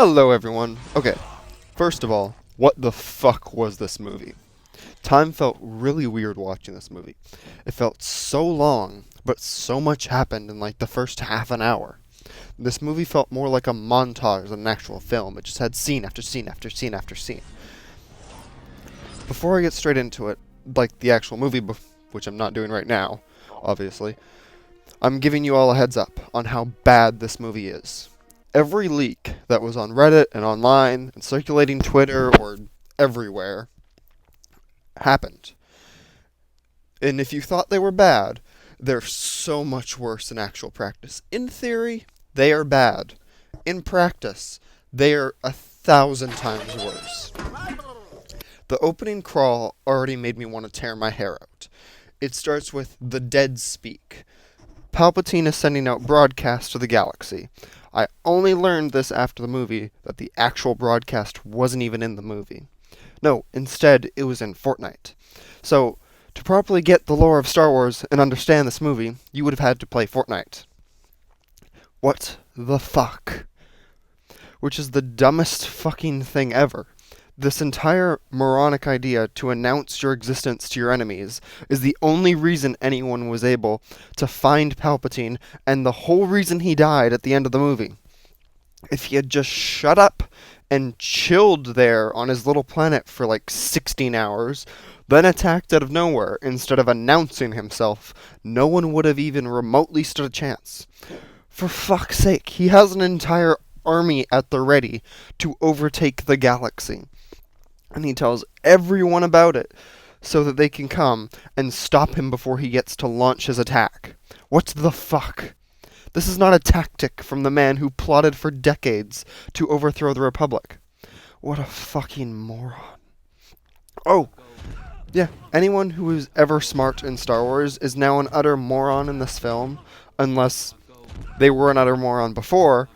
Hello, everyone. Okay, first of all, what the fuck was this movie? Time felt really weird watching this movie. It felt so long, but so much happened in like the first half an hour. This movie felt more like a montage than an actual film. It just had scene after scene after scene after scene. Before I get straight into it, like the actual movie, which I'm not doing right now, obviously, I'm giving you all a heads up on how bad this movie is. Every leak that was on Reddit and online and circulating Twitter or everywhere happened. And if you thought they were bad, they're so much worse in actual practice. In theory, they are bad. In practice, they are 1,000 times worse. The opening crawl already made me want to tear my hair out. It starts with the dead speak. Palpatine is sending out broadcasts to the galaxy. I only learned this after the movie, that the actual broadcast wasn't even in the movie. No, instead, it was in Fortnite. So, to properly get the lore of Star Wars and understand this movie, you would have had to play Fortnite. What the fuck? Which is the dumbest fucking thing ever. This entire moronic idea to announce your existence to your enemies is the only reason anyone was able to find Palpatine, and the whole reason he died at the end of the movie. If he had just shut up and chilled there on his little planet for like 16 hours, then attacked out of nowhere instead of announcing himself, no one would have even remotely stood a chance. For fuck's sake, he has an entire army at the ready to overtake the galaxy. And he tells everyone about it so that they can come and stop him before he gets to launch his attack. What the fuck? This is not a tactic from the man who plotted for decades to overthrow the Republic. What a fucking moron. Oh, yeah, anyone who is ever smart in Star Wars is now an utter moron in this film, unless they were an utter moron before.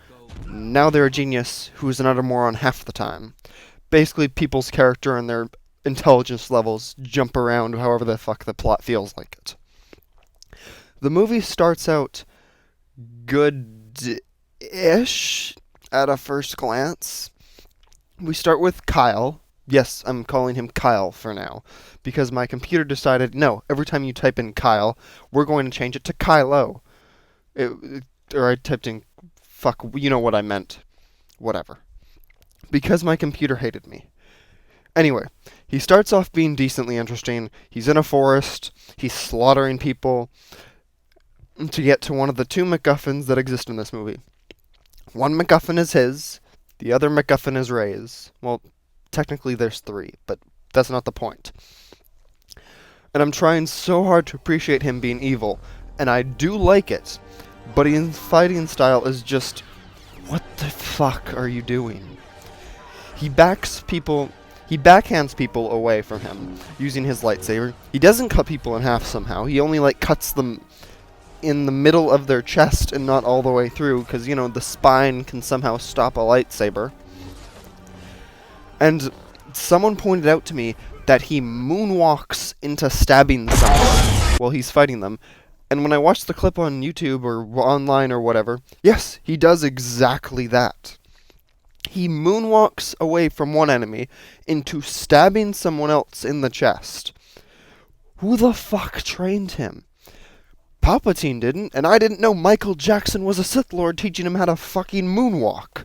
Now they're a genius who is an utter moron half the time. Basically, people's character and their intelligence levels jump around however the fuck the plot feels like it. The movie starts out good-ish at a first glance. We start with Kyle. Yes, I'm calling him Kyle for now, because my computer decided, no, every time you type in Kyle, we're going to change it to Kylo. Or I typed in, fuck, you know what I meant. Whatever. Because my computer hated me. Anyway, he starts off being decently interesting. He's in a forest. He's slaughtering people to get to one of the two MacGuffins that exist in this movie. One MacGuffin is his. The other MacGuffin is Rey's. Well, technically there's three, but that's not the point. And I'm trying so hard to appreciate him being evil, and I do like it, but his fighting style is just, what the fuck are you doing? He backhands people away from him using his lightsaber. He doesn't cut people in half somehow. He only cuts them in the middle of their chest and not all the way through, because, you know, the spine can somehow stop a lightsaber. And someone pointed out to me that he moonwalks into stabbing someone while he's fighting them. And when I watched the clip on YouTube or online or whatever, yes, he does exactly that. He moonwalks away from one enemy into stabbing someone else in the chest. Who the fuck trained him? Palpatine didn't, and I didn't know Michael Jackson was a Sith Lord teaching him how to fucking moonwalk.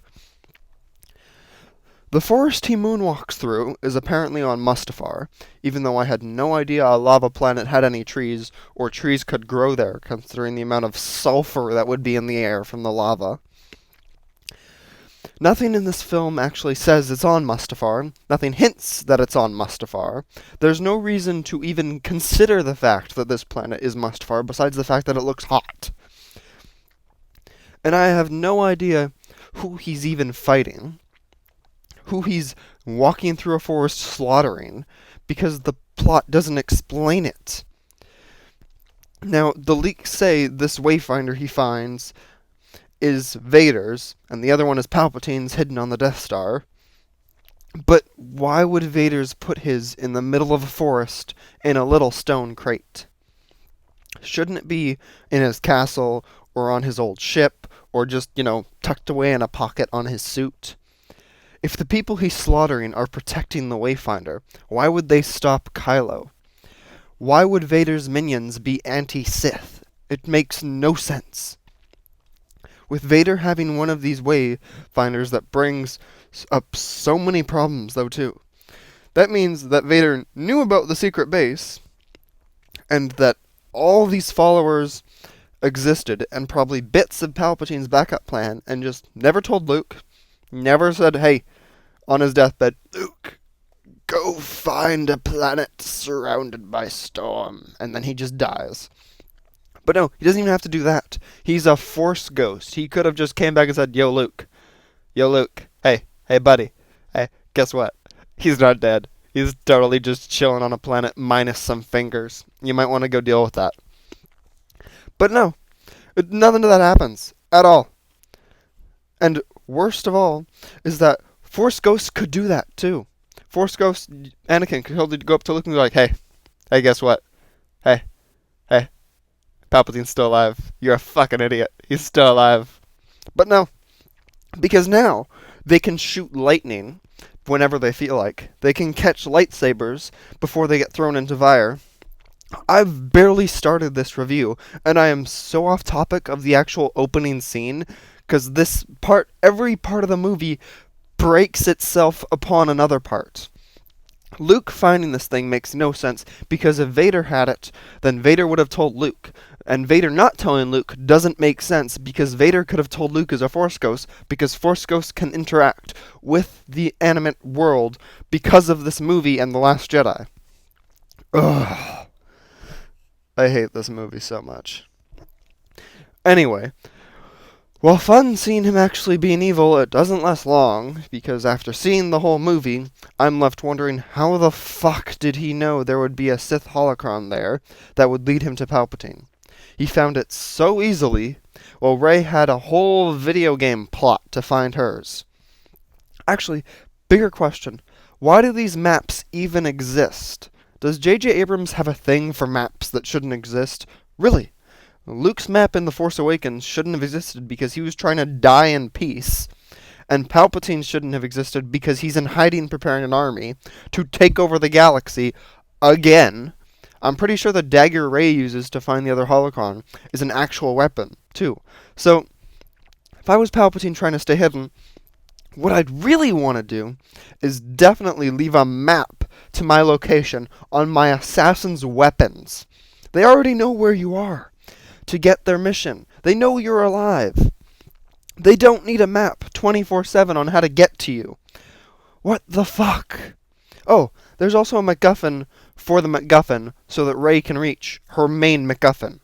The forest he moonwalks through is apparently on Mustafar, even though I had no idea a lava planet had any trees, or trees could grow there, considering the amount of sulfur that would be in the air from the lava. Nothing in this film actually says it's on Mustafar. Nothing hints that it's on Mustafar. There's no reason to even consider the fact that this planet is Mustafar, besides the fact that it looks hot. And I have no idea who he's even fighting, who he's walking through a forest slaughtering, because the plot doesn't explain it. Now, the leaks say this wayfinder he finds is Vader's, and the other one is Palpatine's hidden on the Death Star. But why would Vader's put his in the middle of a forest in a little stone crate? Shouldn't it be in his castle or on his old ship or just, tucked away in a pocket on his suit? If the people he's slaughtering are protecting the Wayfinder, why would they stop Kylo? Why would Vader's minions be anti-Sith? It makes no sense. With Vader having one of these Wayfinders that brings up so many problems, though, too. That means that Vader knew about the secret base, and that all these followers existed, and probably bits of Palpatine's backup plan, and just never told Luke, never said, hey, on his deathbed, Luke, go find a planet surrounded by storm, and then he just dies. But no, he doesn't even have to do that. He's a Force ghost. He could have just came back and said, yo, Luke, hey, buddy, hey, guess what? He's not dead. He's totally just chilling on a planet minus some fingers. You might want to go deal with that. But no, nothing of that happens at all. And worst of all is that Force Ghosts could do that too. Force Ghost Anakin could go up to Luke and be like, hey, guess what? Hey, Palpatine's still alive. You're a fucking idiot. He's still alive. But no, because now they can shoot lightning whenever they feel like. They can catch lightsabers before they get thrown into fire. I've barely started this review, and I am so off topic of the actual opening scene, because every part of the movie breaks itself upon another part. Luke finding this thing makes no sense, because if Vader had it, then Vader would have told Luke. And Vader not telling Luke doesn't make sense, because Vader could have told Luke as a Force Ghost, because Force Ghosts can interact with the animate world because of this movie and The Last Jedi. Ugh. I hate this movie so much. Anyway, while fun seeing him actually being evil, it doesn't last long, because after seeing the whole movie, I'm left wondering how the fuck did he know there would be a Sith holocron there that would lead him to Palpatine? He found it so easily, while Rey had a whole video game plot to find hers. Actually, bigger question, why do these maps even exist? Does J.J. Abrams have a thing for maps that shouldn't exist? Really? Luke's map in The Force Awakens shouldn't have existed because he was trying to die in peace, and Palpatine shouldn't have existed because he's in hiding preparing an army to take over the galaxy again. I'm pretty sure the dagger Rey uses to find the other holocron is an actual weapon, too. So, if I was Palpatine trying to stay hidden, what I'd really want to do is definitely leave a map to my location on my assassin's weapons. They already know where you are to get their mission. They know you're alive. They don't need a map 24/7 on how to get to you. What the fuck? Oh, there's also a MacGuffin for the MacGuffin so that Rey can reach her main MacGuffin.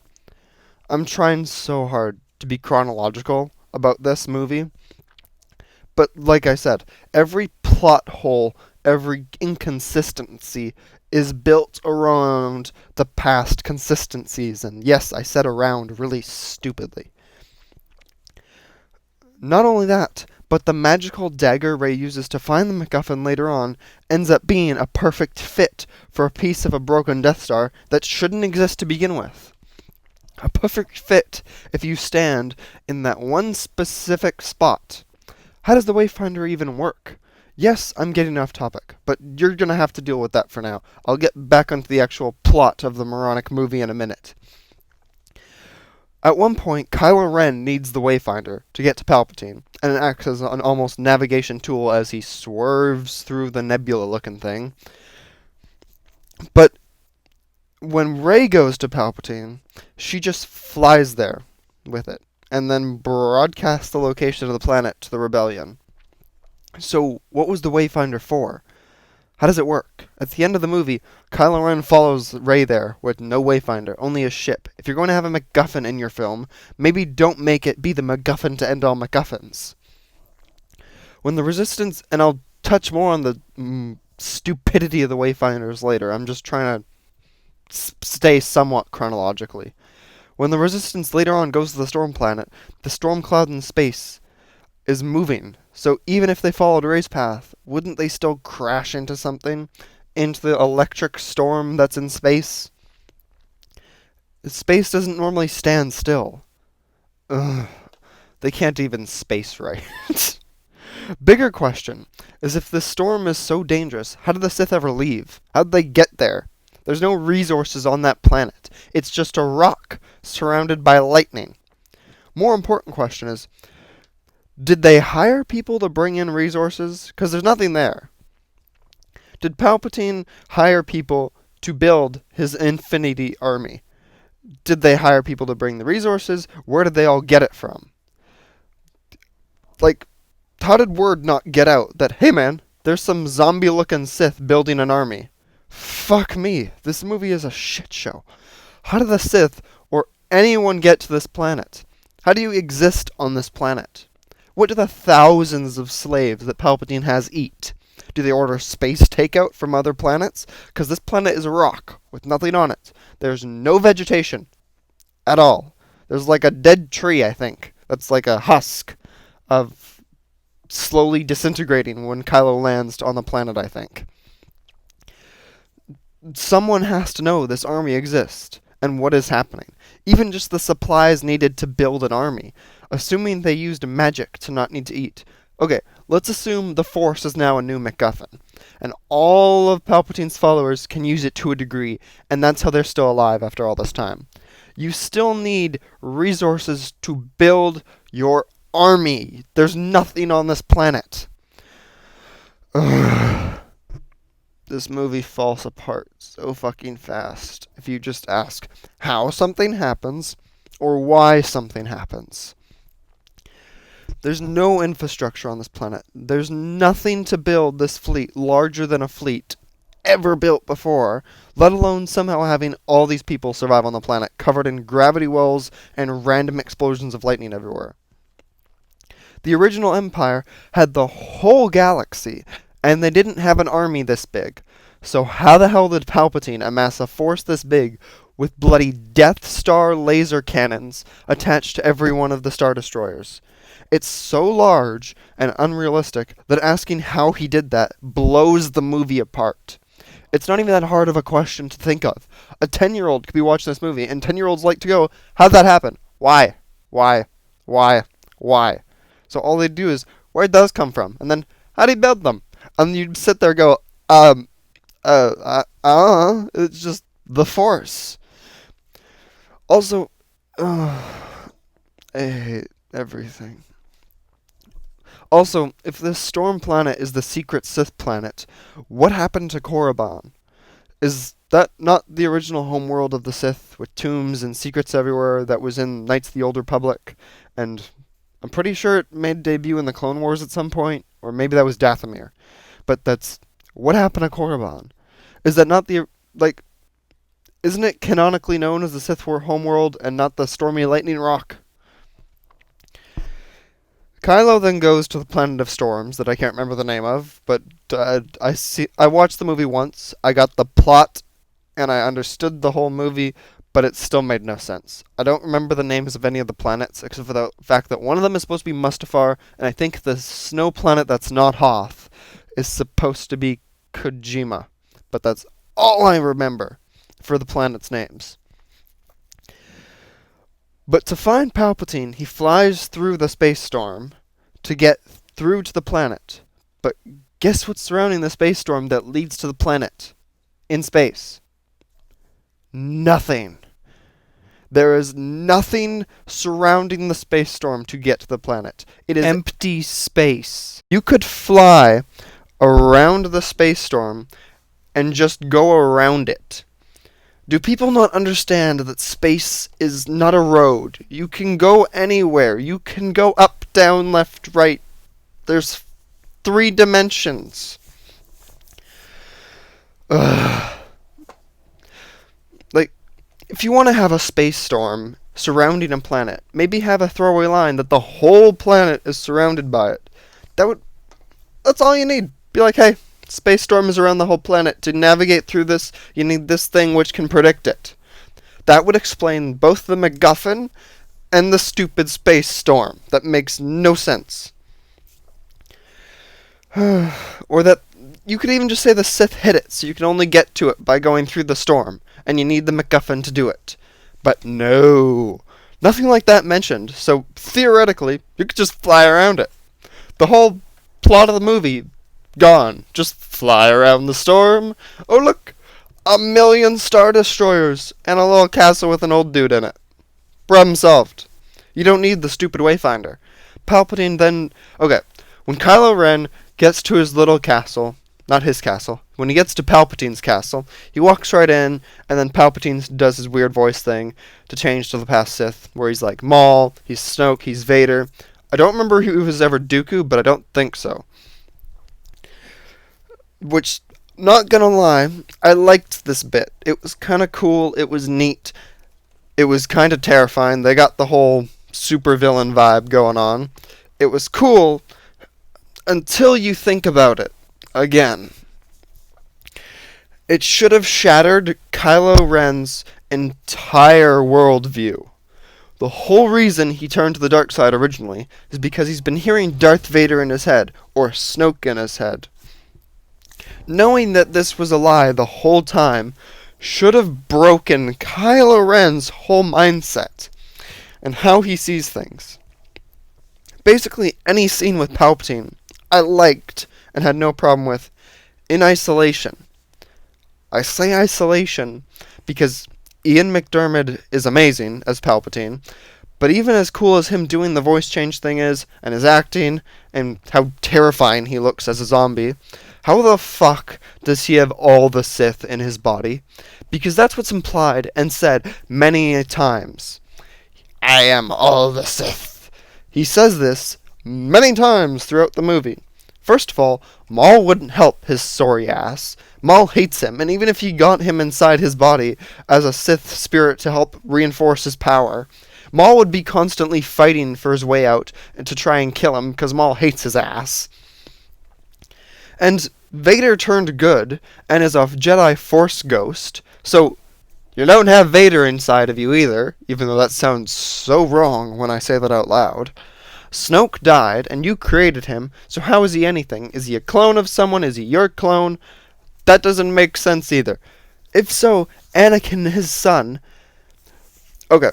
I'm trying so hard to be chronological about this movie. But like I said, every plot hole, every inconsistency is built around the past consistencies. And yes, I said around really stupidly. Not only that, but the magical dagger Rey uses to find the MacGuffin later on ends up being a perfect fit for a piece of a broken Death Star that shouldn't exist to begin with. A perfect fit if you stand in that one specific spot. How does the Wayfinder even work? Yes, I'm getting off topic, but you're going to have to deal with that for now. I'll get back onto the actual plot of the moronic movie in a minute. At one point, Kylo Ren needs the Wayfinder to get to Palpatine, and it acts as an almost navigation tool as he swerves through the nebula-looking thing. But when Rey goes to Palpatine, she just flies there with it, and then broadcasts the location of the planet to the Rebellion. So, what was the Wayfinder for? How does it work? At the end of the movie, Kylo Ren follows Rey there with no Wayfinder, only a ship. If you're going to have a MacGuffin in your film, maybe don't make it be the MacGuffin to end all MacGuffins. When the Resistance, and I'll touch more on the stupidity of the Wayfinders later, I'm just trying to stay somewhat chronologically. When the Resistance later on goes to the Storm Planet, the storm cloud in space is moving. So even if they followed Rey's path, wouldn't they still crash into something? Into the electric storm that's in space? Space doesn't normally stand still. Ugh. They can't even space right. Bigger question is, if this storm is so dangerous, how did the Sith ever leave? How did they get there? There's no resources on that planet. It's just a rock surrounded by lightning. More important question is, did they hire people to bring in resources? Because there's nothing there. Did Palpatine hire people to build his infinity army? Did they hire people to bring the resources? Where did they all get it from? Like, how did word not get out that, hey man, there's some zombie-looking Sith building an army? Fuck me, this movie is a shit show. How did the Sith or anyone get to this planet? How do you exist on this planet? What do the thousands of slaves that Palpatine has eat? Do they order space takeout from other planets? Because this planet is a rock with nothing on it. There's no vegetation at all. There's like a dead tree, I think. That's like a husk of slowly disintegrating when Kylo lands on the planet, I think. Someone has to know this army exists and what is happening. Even just the supplies needed to build an army. Assuming they used magic to not need to eat. Okay, let's assume the Force is now a new MacGuffin, and all of Palpatine's followers can use it to a degree, and that's how they're still alive after all this time. You still need resources to build your army. There's nothing on this planet. Ugh. This movie falls apart so fucking fast if you just ask how something happens or why something happens. There's no infrastructure on this planet. There's nothing to build this fleet larger than a fleet ever built before, let alone somehow having all these people survive on the planet covered in gravity wells and random explosions of lightning everywhere. The original Empire had the whole galaxy, and they didn't have an army this big. So how the hell did Palpatine amass a force this big with bloody Death Star laser cannons attached to every one of the Star Destroyers? It's so large and unrealistic that asking how he did that blows the movie apart. It's not even that hard of a question to think of. A 10-year-old could be watching this movie, and 10-year-olds like to go, how'd that happen? Why? Why? Why? Why? So all they do is, where'd those come from? And then, how'd he build them? And you'd sit there and go, it's just the Force. Also, I hate everything. Also, if this storm planet is the secret Sith planet, what happened to Korriban? Is that not the original homeworld of the Sith, with tombs and secrets everywhere, that was in Knights of the Old Republic? And I'm pretty sure it made debut in the Clone Wars at some point, or maybe that was Dathomir. But that's... what happened to Korriban? Is that not the... isn't it canonically known as the Sith homeworld and not the Stormy Lightning Rock? Kylo then goes to the Planet of Storms that I can't remember the name of, but I watched the movie once, I got the plot, and I understood the whole movie, but it still made no sense. I don't remember the names of any of the planets, except for the fact that one of them is supposed to be Mustafar, and I think the snow planet that's not Hoth is supposed to be Kojima. But that's all I remember for the planets' names. But to find Palpatine, he flies through the space storm to get through to the planet. But guess what's surrounding the space storm that leads to the planet in space? Nothing. There is nothing surrounding the space storm to get to the planet. It is empty space. You could fly around the space storm and just go around it. Do people not understand that space is not a road? You can go anywhere. You can go up, down, left, right. There's 3 dimensions. If you want to have a space storm surrounding a planet, maybe have a throwaway line that the whole planet is surrounded by it. That's all you need. Be like, hey, space storm is around the whole planet. To navigate through this, you need this thing which can predict it. That would explain both the MacGuffin and the stupid space storm. That makes no sense. Or that you could even just say the Sith hit it, so you can only get to it by going through the storm, and you need the MacGuffin to do it. But no, nothing like that mentioned, so theoretically, you could just fly around it. The whole plot of the movie, gone. Just fly around the storm. Oh, look, 1,000,000 Star Destroyers and a little castle with an old dude in it. Problem solved. You don't need the stupid Wayfinder. Palpatine then... Okay, when Kylo Ren gets to his little castle, not his castle, when he gets to Palpatine's castle, he walks right in, and then Palpatine does his weird voice thing to change to the past Sith, where he's like Maul, he's Snoke, he's Vader. I don't remember who was ever Dooku, but I don't think so. Which, not gonna lie, I liked this bit. It was kind of cool, it was neat, it was kind of terrifying. They got the whole supervillain vibe going on. It was cool until you think about it again. It should have shattered Kylo Ren's entire worldview. The whole reason he turned to the dark side originally is because he's been hearing Darth Vader in his head, or Snoke in his head. Knowing that this was a lie the whole time should have broken Kylo Ren's whole mindset and how he sees things. Basically, any scene with Palpatine I liked and had no problem with in isolation. I say isolation because Ian McDiarmid is amazing as Palpatine, but even as cool as him doing the voice change thing is, and his acting, and how terrifying he looks as a zombie, how the fuck does he have all the Sith in his body? Because that's what's implied and said many times. I am all the Sith. He says this many times throughout the movie. First of all, Maul wouldn't help his sorry ass. Maul hates him, and even if he got him inside his body as a Sith spirit to help reinforce his power, Maul would be constantly fighting for his way out to try and kill him, because Maul hates his ass. And Vader turned good, and is a Jedi Force ghost, so you don't have Vader inside of you either, even though that sounds so wrong when I say that out loud. Snoke died, and you created him, so how is he anything? Is he a clone of someone? Is he your clone? That doesn't make sense either. If so, Anakin, his son... Okay.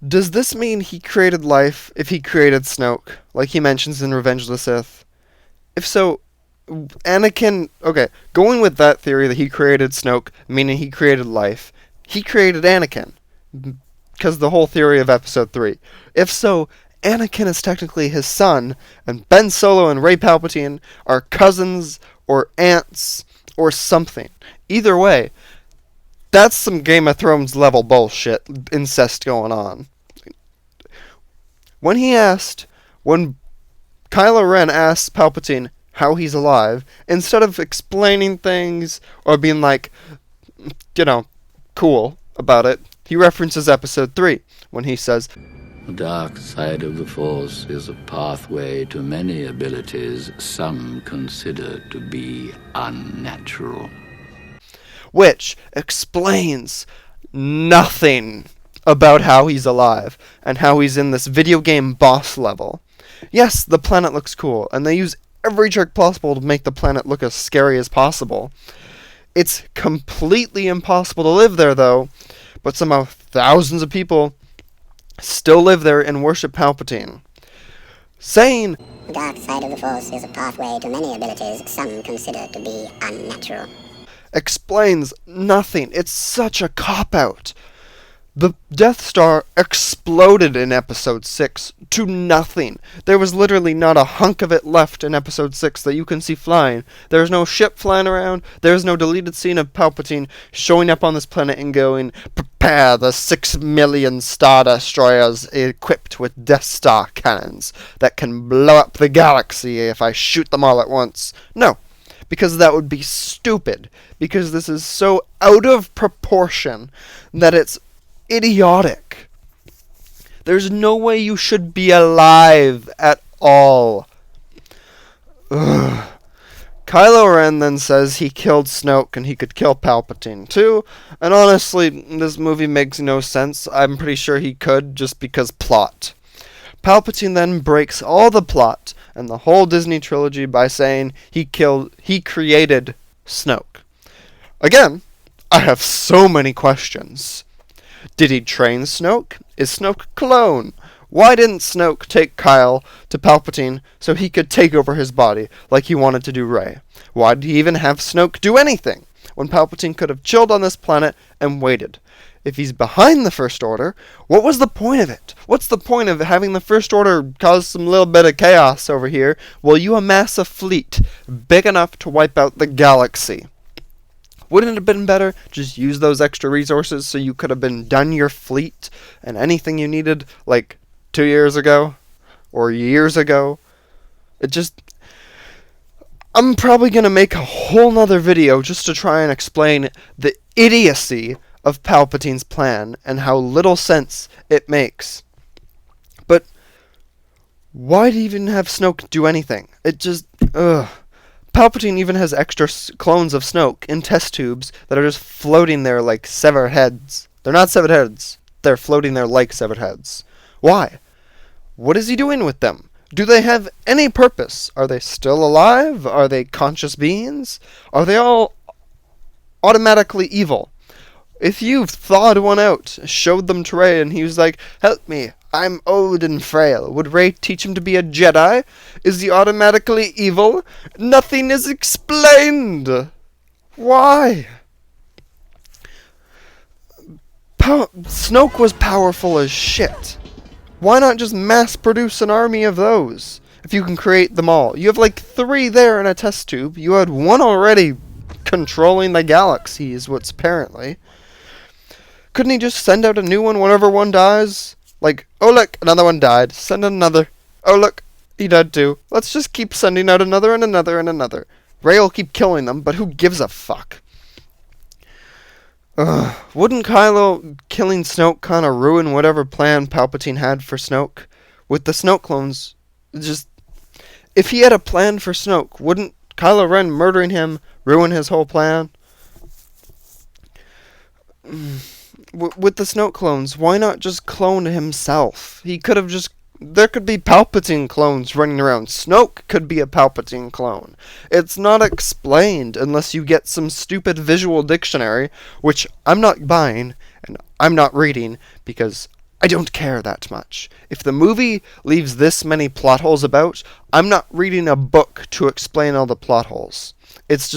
Does this mean he created life if he created Snoke, like he mentions in Revenge of the Sith? If so, Anakin... Okay, going with that theory that he created Snoke, meaning he created life, he created Anakin. Because the whole theory of Episode 3. If so, Anakin is technically his son, and Ben Solo and Rey Palpatine are cousins, or aunts, or something. Either way, that's some Game of Thrones level bullshit, incest going on. When Kylo Ren asks Palpatine how he's alive, instead of explaining things, or being like, cool about it, he references Episode 3, when he says, The dark side of the Force is a pathway to many abilities some consider to be unnatural. Which explains nothing about how he's alive, and how he's in this video game boss level. Yes, the planet looks cool, and they use every trick possible to make the planet look as scary as possible. It's completely impossible to live there, though, but somehow thousands of people still live there and worship Palpatine. Saying, The dark side of the Force is a pathway to many abilities some consider to be unnatural. Explains nothing. It's such a cop-out. The Death Star exploded in Episode 6 to nothing. There was literally not a hunk of it left in Episode 6 that you can see flying. There's no ship flying around. There's no deleted scene of Palpatine showing up on this planet and going, prepare the 6,000,000 Star Destroyers equipped with Death Star cannons that can blow up the galaxy if I shoot them all at once. No, because that would be stupid. Because this is so out of proportion that it's idiotic. There's no way you should be alive at all. Ugh. Kylo Ren then says he killed Snoke and he could kill Palpatine too, and honestly, this movie makes no sense. I'm pretty sure he could, just because plot. Palpatine then breaks all the plot and the whole Disney trilogy by saying he created Snoke. Again, I have so many questions. Did he train Snoke? Is Snoke a clone? Why didn't Snoke take Kyle to Palpatine so he could take over his body like he wanted to do Rey? Why did he even have Snoke do anything when Palpatine could have chilled on this planet and waited? If he's behind the First Order, what was the point of it? What's the point of having the First Order cause some little bit of chaos over here while you amass a fleet big enough to wipe out the galaxy? Wouldn't it have been better just use those extra resources so you could have been done your fleet and anything you needed like 2 years ago or years ago? I'm probably going to make a whole nother video just to try and explain the idiocy of Palpatine's plan and how little sense it makes. But why do you even have Snoke do anything? Palpatine even has extra clones of Snoke in test tubes that are just floating there like severed heads. They're not severed heads. They're floating there like severed heads. Why? What is he doing with them? Do they have any purpose? Are they still alive? Are they conscious beings? Are they all automatically evil? If you thawed one out, showed them to Rey, and he was like, "Help me, I'm old and frail," would Rey teach him to be a Jedi? Is he automatically evil? Nothing is explained. Why? Snoke was powerful as shit. Why not just mass produce an army of those? If you can create them all. You have like 3 there in a test tube. You had 1 already controlling the galaxy, is what's apparently. Couldn't he just send out a new one whenever one dies? Like, oh look, another one died. Send another. Oh look, he died too. Let's just keep sending out another and another and another. Rey will keep killing them, but who gives a fuck? Wouldn't Kylo killing Snoke kind of ruin whatever plan Palpatine had for Snoke? With the Snoke clones, if he had a plan for Snoke, wouldn't Kylo Ren murdering him ruin his whole plan? With the Snoke clones, why not just clone himself? He could have just... There could be Palpatine clones running around. Snoke could be a Palpatine clone. It's not explained unless you get some stupid visual dictionary, which I'm not buying, and I'm not reading, because I don't care that much. If the movie leaves this many plot holes about, I'm not reading a book to explain all the plot holes. It's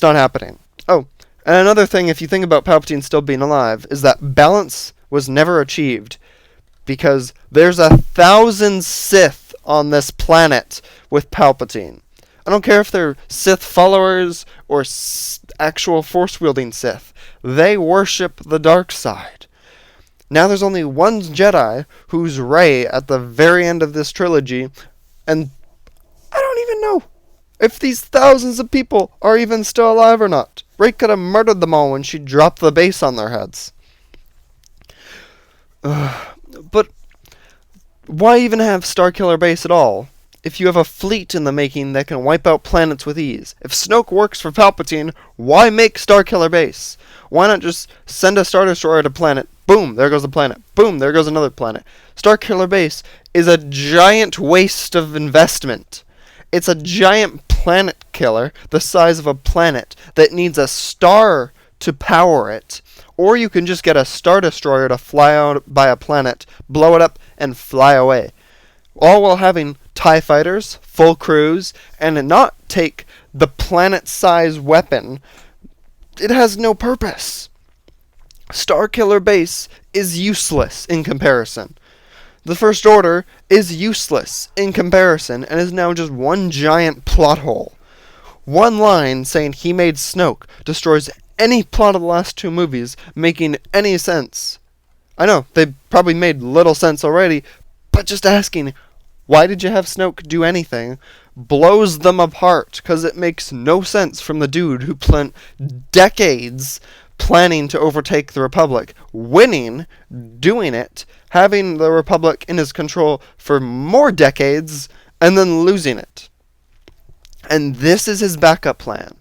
not happening. Oh, and another thing, if you think about Palpatine still being alive, is that balance was never achieved. Because there's 1,000 Sith on this planet with Palpatine. I don't care if they're Sith followers or actual Force-wielding Sith. They worship the dark side. Now there's only one Jedi, who's Rey, at the very end of this trilogy. And I don't even know if these thousands of people are even still alive or not. Rey could have murdered them all when she dropped the base on their heads. But why even have Starkiller Base at all? If you have a fleet in the making that can wipe out planets with ease. If Snoke works for Palpatine, why make Starkiller Base? Why not just send a Star Destroyer to planet? Boom, there goes the planet. Boom, there goes another planet. Starkiller Base is a giant waste of investment. It's a giant planet killer the size of a planet that needs a star to power it. Or you can just get a Star Destroyer to fly out by a planet, blow it up, and fly away. All while having TIE fighters, full crews, and not take the planet-size weapon. It has no purpose. Starkiller Base is useless in comparison. The First Order is useless in comparison, and is now just one giant plot hole. One line saying he made Snoke destroys any plot of the last 2 movies making any sense. I know, they probably made little sense already, but just asking, why did you have Snoke do anything, blows them apart, because it makes no sense from the dude who spent decades planning to overtake the Republic, winning, doing it, having the Republic in his control for more decades, and then losing it. And this is his backup plan.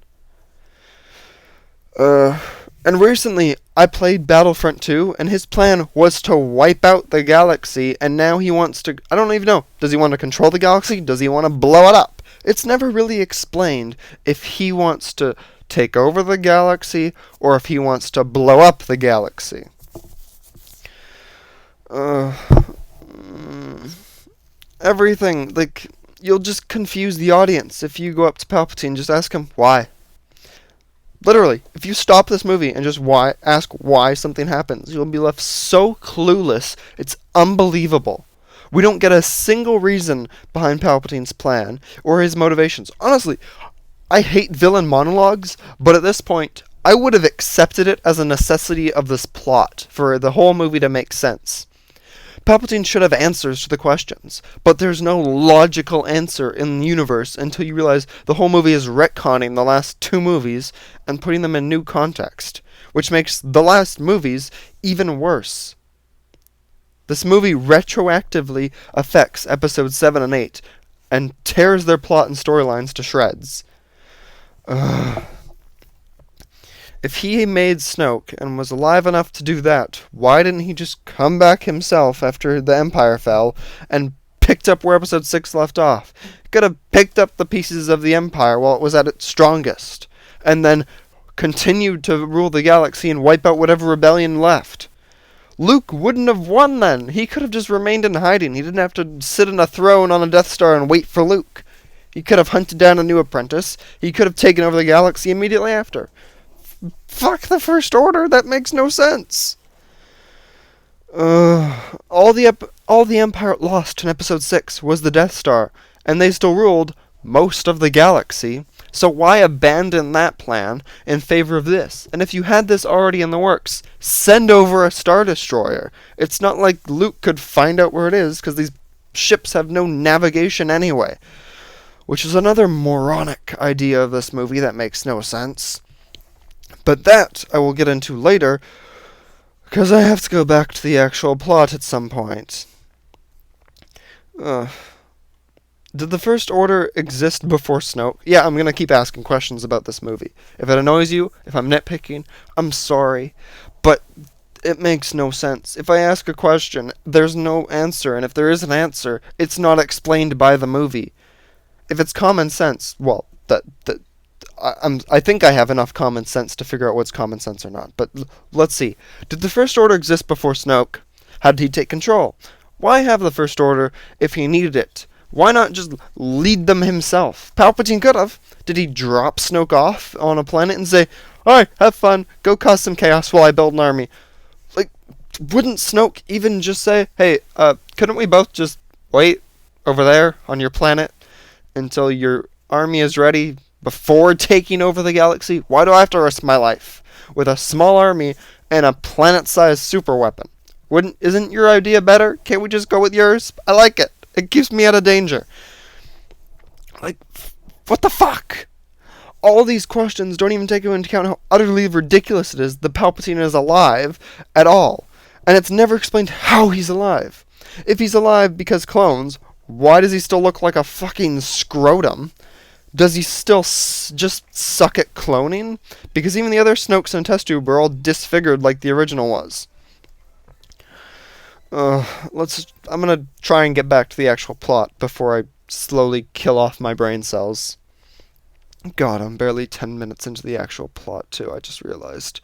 And recently I played Battlefront 2, and his plan was to wipe out the galaxy, and now he wants to... I don't even know. Does he want to control the galaxy? Does he want to blow it up? It's never really explained if he wants to take over the galaxy, or if he wants to blow up the galaxy. Everything, like, you'll just confuse the audience if you go up to Palpatine and just ask him why. Literally, if you stop this movie and just ask why something happens, you'll be left so clueless, it's unbelievable. We don't get a single reason behind Palpatine's plan or his motivations. Honestly, I hate villain monologues, but at this point, I would have accepted it as a necessity of this plot for the whole movie to make sense. Palpatine should have answers to the questions, but there's no logical answer in the universe until you realize the whole movie is retconning the last two movies and putting them in new context, which makes the last movies even worse. This movie retroactively affects episodes 7 and 8 and tears their plot and storylines to shreds. Ugh. If he made Snoke and was alive enough to do that, why didn't he just come back himself after the Empire fell and picked up where Episode 6 left off? He could have picked up the pieces of the Empire while it was at its strongest, and then continued to rule the galaxy and wipe out whatever rebellion left. Luke wouldn't have won then. He could have just remained in hiding. He didn't have to sit on a throne on a Death Star and wait for Luke. He could have hunted down a new apprentice. He could have taken over the galaxy immediately after. Fuck the First Order. That makes no sense. All the Empire lost in Episode 6 was the Death Star, and they still ruled most of the galaxy. So why abandon that plan in favor of this? And if you had this already in the works, send over a Star Destroyer. It's not like Luke could find out where it is, because these ships have no navigation anyway. Which is another moronic idea of this movie that makes no sense. But that I will get into later, because I have to go back to the actual plot at some point. Did the First Order exist before Snoke? Yeah, I'm going to keep asking questions about this movie. If it annoys you, if I'm nitpicking, I'm sorry. But it makes no sense. If I ask a question, there's no answer. And if there is an answer, it's not explained by the movie. If it's common sense, well, I think I have enough common sense to figure out what's common sense or not. But let's see. Did the First Order exist before Snoke? How did he take control? Why have the First Order if he needed it? Why not just lead them himself? Palpatine could have. Did he drop Snoke off on a planet and say, "Alright, have fun, go cause some chaos while I build an army"? Like, wouldn't Snoke even just say, "Hey, couldn't we both just wait over there on your planet until your army is ready before taking over the galaxy? Why do I have to risk my life with a small army and a planet-sized super weapon? Isn't your idea better? Can't we just go with yours? I like it. It keeps me out of danger." Like, what the fuck? All these questions don't even take into account how utterly ridiculous it is that Palpatine is alive at all. And it's never explained how he's alive. If he's alive because clones, why does he still look like a fucking scrotum? Does he still just suck at cloning? Because even the other Snokes in test tube were all disfigured like the original was. I'm gonna try and get back to the actual plot before I slowly kill off my brain cells. God, I'm barely 10 minutes into the actual plot too, I just realized.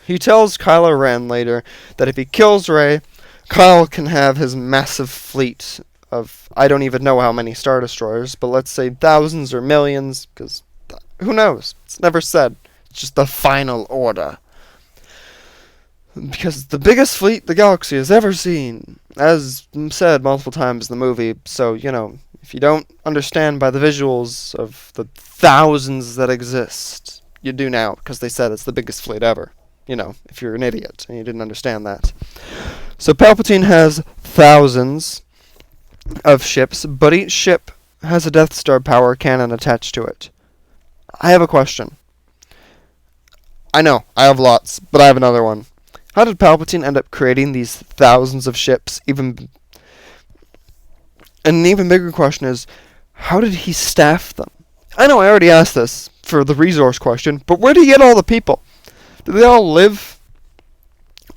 He tells Kylo Ren later that if he kills Rey, Kyle can have his massive fleet of, I don't even know how many Star Destroyers, but let's say thousands or millions, because who knows? It's never said. It's just the final order. Because it's the biggest fleet the galaxy has ever seen, as said multiple times in the movie. So, if you don't understand by the visuals of the thousands that exist, you do now, because they said it's the biggest fleet ever. If you're an idiot and you didn't understand that. So Palpatine has thousands of ships, but each ship has a Death Star power cannon attached to it. I have a question. I know, I have lots, but I have another one. How did Palpatine end up creating these thousands of ships? And an even bigger question is, how did he staff them? I know I already asked this for the resource question, but where did he get all the people? Do they all live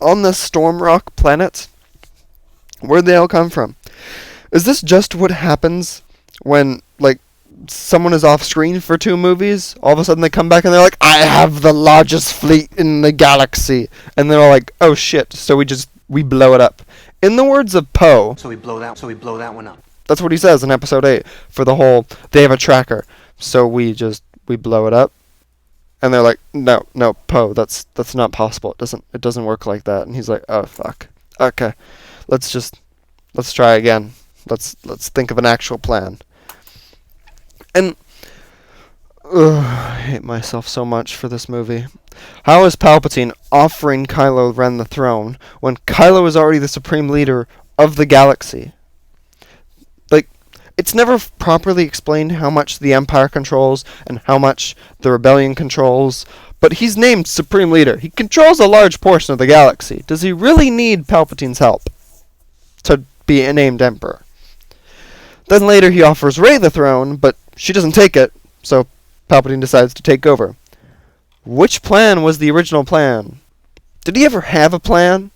on this Storm Rock planet? Where'd they all come from? Is this just what happens when, someone is off screen for 2 movies, all of a sudden they come back and they're like, "I have the largest fleet in the galaxy," and they're all like, "Oh shit," so we blow it up. In the words of Poe, So we blow that one up. that's what he says in episode 8 for the whole, they have a tracker, so we blow it up. And they're like, no, Poe, that's not possible. It doesn't work like that. And he's like, oh fuck. Okay. Let's try again. Let's think of an actual plan. And I hate myself so much for this movie. How is Palpatine offering Kylo Ren the throne when Kylo is already the supreme leader of the galaxy? Like, it's never properly explained how much the Empire controls and how much the Rebellion controls, but he's named supreme leader. He controls a large portion of the galaxy. Does he really need Palpatine's help to be named Emperor? Then later he offers Rey the throne, but she doesn't take it, so Palpatine decides to take over. Which plan was the original plan? Did he ever have a plan?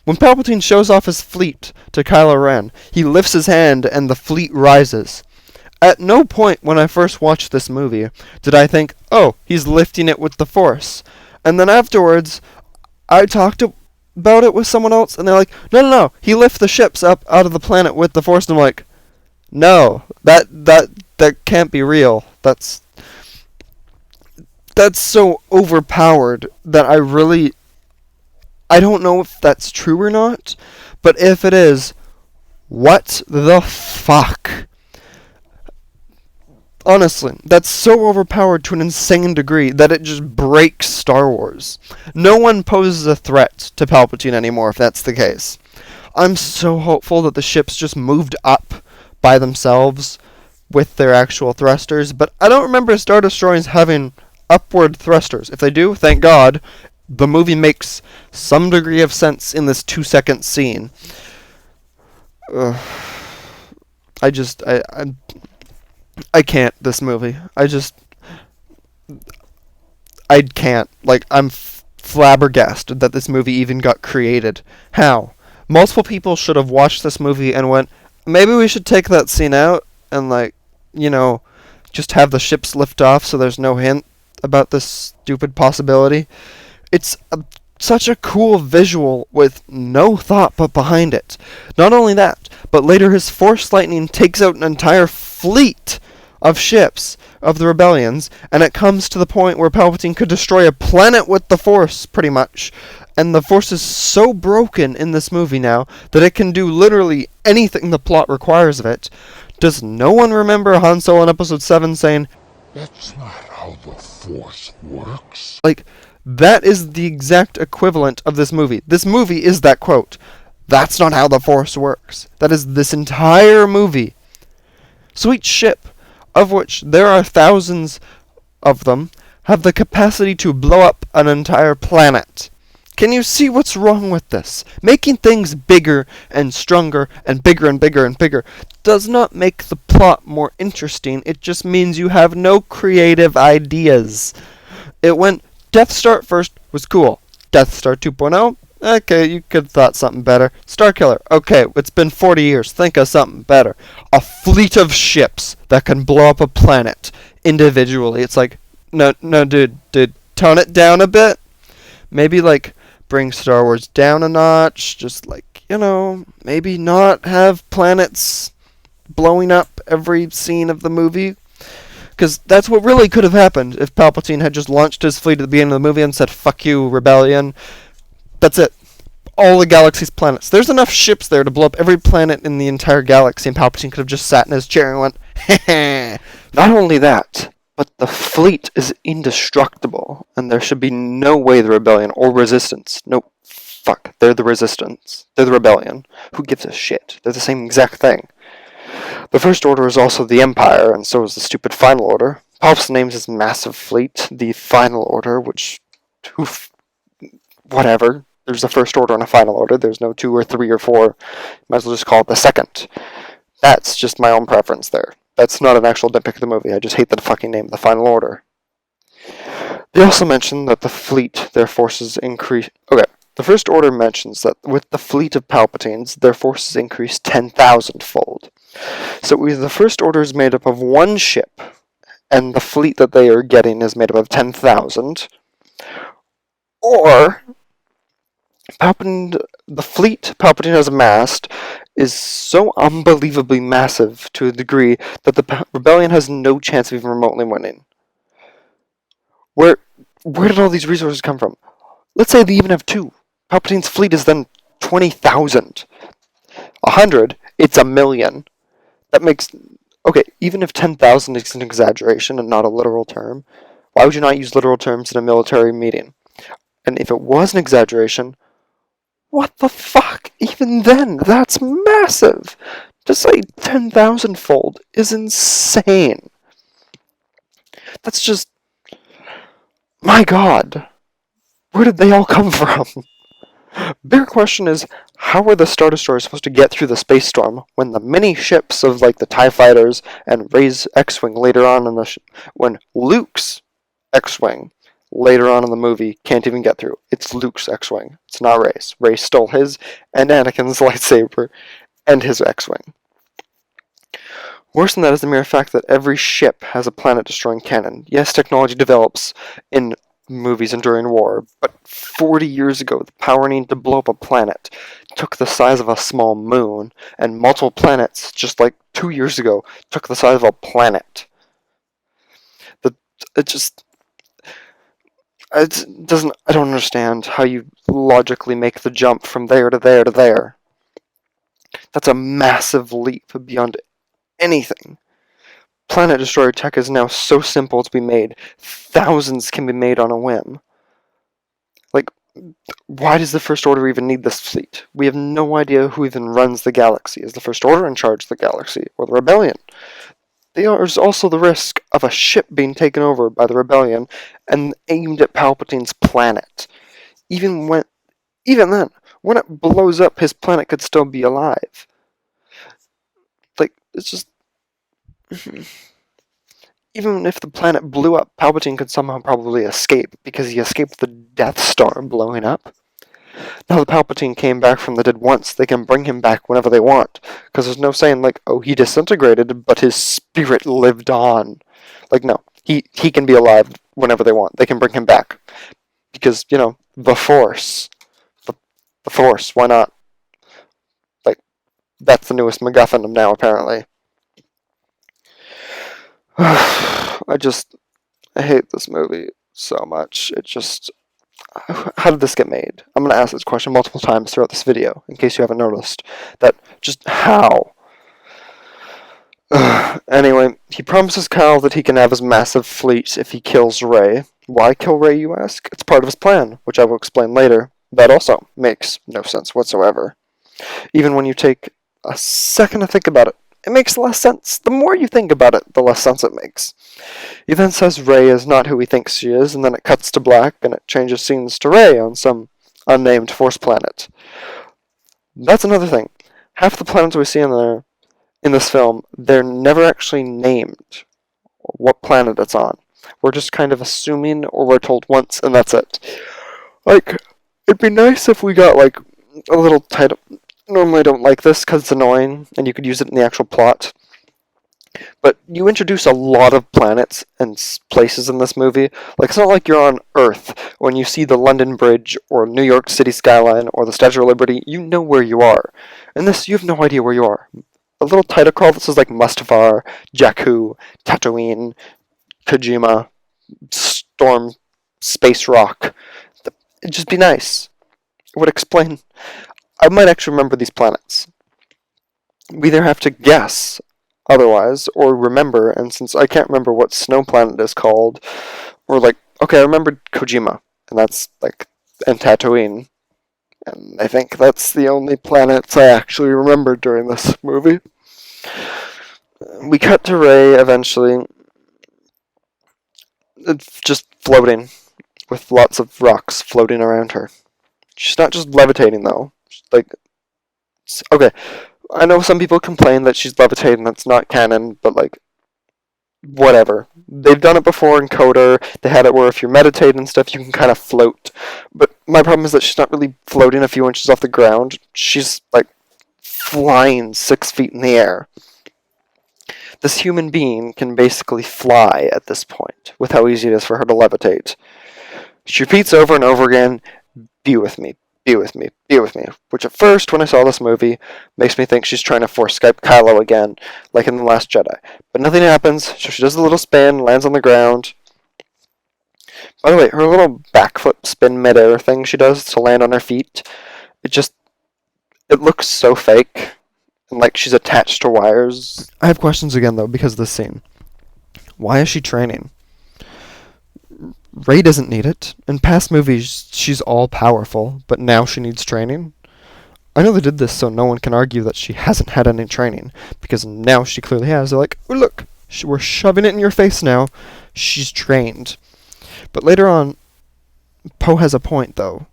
When Palpatine shows off his fleet to Kylo Ren, he lifts his hand and the fleet rises. At no point when I first watched this movie did I think, oh, he's lifting it with the Force. And then afterwards, I talked about it with someone else, and they're like, no, he lifts the ships up out of the planet with the Force. And I'm like, no, that can't be real. That's so overpowered that I don't know if that's true or not, but if it is, what the fuck? Honestly, that's so overpowered to an insane degree that it just breaks Star Wars. No one poses a threat to Palpatine anymore if that's the case. I'm so hopeful that the ships just moved up by themselves with their actual thrusters, but I don't remember Star Destroyers having upward thrusters. If they do, thank God, the movie makes some degree of sense in this 2-second scene. I can't, this movie. I can't. Like, I'm flabbergasted that this movie even got created. How? Multiple people should have watched this movie and went, maybe we should take that scene out and, like, just have the ships lift off so there's no hint about this stupid possibility. It's such a cool visual with no thought but behind it. Not only that, but later his Force lightning takes out an entire fleet of ships of the Rebellions, and it comes to the point where Palpatine could destroy a planet with the Force, pretty much. And the Force is so broken in this movie now that it can do literally anything the plot requires of it. Does no one remember Han Solo in Episode 7 saying, "That's not how the Force works"? Like, that is the exact equivalent of this movie. This movie is that quote. That's not how the Force works. That is this entire movie. Sweet ship, of which there are thousands of them, have the capacity to blow up an entire planet. Can you see what's wrong with this? Making things bigger and stronger and bigger and bigger and bigger does not make the plot more interesting. It just means you have no creative ideas. It went Death Star first was cool. Death Star 2.0, okay, you could have thought something better. Starkiller, okay, it's been 40 years. Think of something better. A fleet of ships that can blow up a planet individually. It's like, no, dude, tone it down a bit. Maybe, like, bring Star Wars down a notch. Just, like, maybe not have planets blowing up every scene of the movie. Because that's what really could have happened if Palpatine had just launched his fleet at the beginning of the movie and said, fuck you, Rebellion. That's it. All the galaxy's planets. There's enough ships there to blow up every planet in the entire galaxy, and Palpatine could have just sat in his chair and went, heh. Not only that, but the fleet is indestructible, and there should be no way the Rebellion or Resistance. Nope. Fuck. They're the Resistance. They're the Rebellion. Who gives a shit? They're the same exact thing. The First Order is also the Empire, and so is the stupid Final Order. Palps names his massive fleet the Final Order, which... whatever. There's a First Order and a Final Order. There's no 2 or 3 or 4. Might as well just call it the Second. That's just my own preference there. That's not an actual nitpick of the movie. I just hate the fucking name, the Final Order. They also mention that the fleet, their forces increase... Okay, the First Order mentions that with the fleet of Palpatines, their forces increase 10,000-fold. So either the First Order is made up of one ship, and the fleet that they are getting is made up of 10,000, or Palpatine, the fleet Palpatine has amassed is so unbelievably massive to a degree that the rebellion has no chance of even remotely winning. Where where did all these resources come from? Let's say they even have two. Palpatine's fleet is then 20,000. 100, it's a million. That makes... Okay, even if 10,000 is an exaggeration and not a literal term, why would you not use literal terms in a military meeting? And if it was an exaggeration, what the fuck? Even then, that's massive! To say 10,000 fold is insane. That's just... My god. Where did they all come from? Bigger question is, how are the Star Destroyers supposed to get through the space storm when the mini ships of like the TIE fighters and Rey's X-Wing later on in the when Luke's X-Wing later on in the movie can't even get through. It's Luke's X-Wing. It's not Rey's. Rey stole his and Anakin's lightsaber and his X-Wing. Worse than that is the mere fact that every ship has a planet-destroying cannon. Yes, technology develops in movies and during war, but 40 years ago, the power needed to blow up a planet took the size of a small moon, and multiple planets, just like 2 years ago, took the size of a planet. It just... It doesn't... I don't understand how you logically make the jump from there to there to there. That's a massive leap beyond anything. Planet Destroyer tech is now so simple to be made. Thousands can be made on a whim. Like, why does the First Order even need this fleet? We have no idea who even runs the galaxy. Is the First Order in charge of the galaxy? Or the Rebellion? There's also the risk of a ship being taken over by the Rebellion and aimed at Palpatine's planet. Even then, when it blows up, his planet could still be alive. Like, it's just... Even if the planet blew up, Palpatine could somehow probably escape, because he escaped the Death Star blowing up. Now that Palpatine came back from the dead once, they can bring him back whenever they want, because there's no saying, like, oh, he disintegrated, but his spirit lived on. Like, no, he can be alive whenever they want. They can bring him back. Because, you know, the Force. The Force, why not? Like, that's the newest MacGuffin of now, apparently. I hate this movie so much. It just... How did this get made? I'm going to ask this question multiple times throughout this video, in case you haven't noticed. That, just how? Anyway, he promises Kyle that he can have his massive fleet if he kills Rey. Why kill Rey, you ask? It's part of his plan, which I will explain later. That also makes no sense whatsoever. Even when you take a second to think about it, it makes less sense. The more you think about it, the less sense it makes. He then says Rey is not who he thinks she is, and then it cuts to black, and it changes scenes to Rey on some unnamed Force planet. That's another thing. Half the planets we see in this film, they're never actually named what planet it's on. We're just kind of assuming, or we're told once, and that's it. Like, it'd be nice if we got, like, a little title. Normally I don't like this because it's annoying, and you could use it in the actual plot. But you introduce a lot of planets and places in this movie. Like, it's not like you're on Earth. When you see the London Bridge, or New York City skyline, or the Statue of Liberty, you know where you are. In this, you have no idea where you are. A little title call that says, like, Mustafar, Jakku, Tatooine, Kojima, Storm, Space Rock. It'd just be nice. It would explain... I might actually remember these planets. We either have to guess otherwise, or remember, and since I can't remember what snow planet is called, or like, okay, I remembered Kojima, and that's like, and Tatooine, and I think that's the only planets I actually remembered during this movie. We cut to Rey eventually, it's just floating, with lots of rocks floating around her. She's not just levitating though. Like, okay, I know some people complain that she's levitating, that's not canon, but like, whatever. They've done it before in Coder. They had it where if you're meditating and stuff, you can kind of float. But my problem is that she's not really floating a few inches off the ground. She's like flying 6 feet in the air. This human being can basically fly at this point, with how easy it is for her to levitate. She repeats over and over again, be with me. be with me, be with me. Which at first, when I saw this movie, makes me think she's trying to force Skype Kylo again, like in The Last Jedi. But nothing happens, so she does a little spin, lands on the ground. By the way, her little backflip spin midair thing she does to land on her feet, it looks so fake, and like she's attached to wires. I have questions again, though, because of this scene. Why is she training? Rey doesn't need it. In past movies, she's all-powerful, but now she needs training. I know they did this so no one can argue that she hasn't had any training, because now she clearly has. They're like, oh, look, we're shoving it in your face now. She's trained. But later on, Poe has a point, though.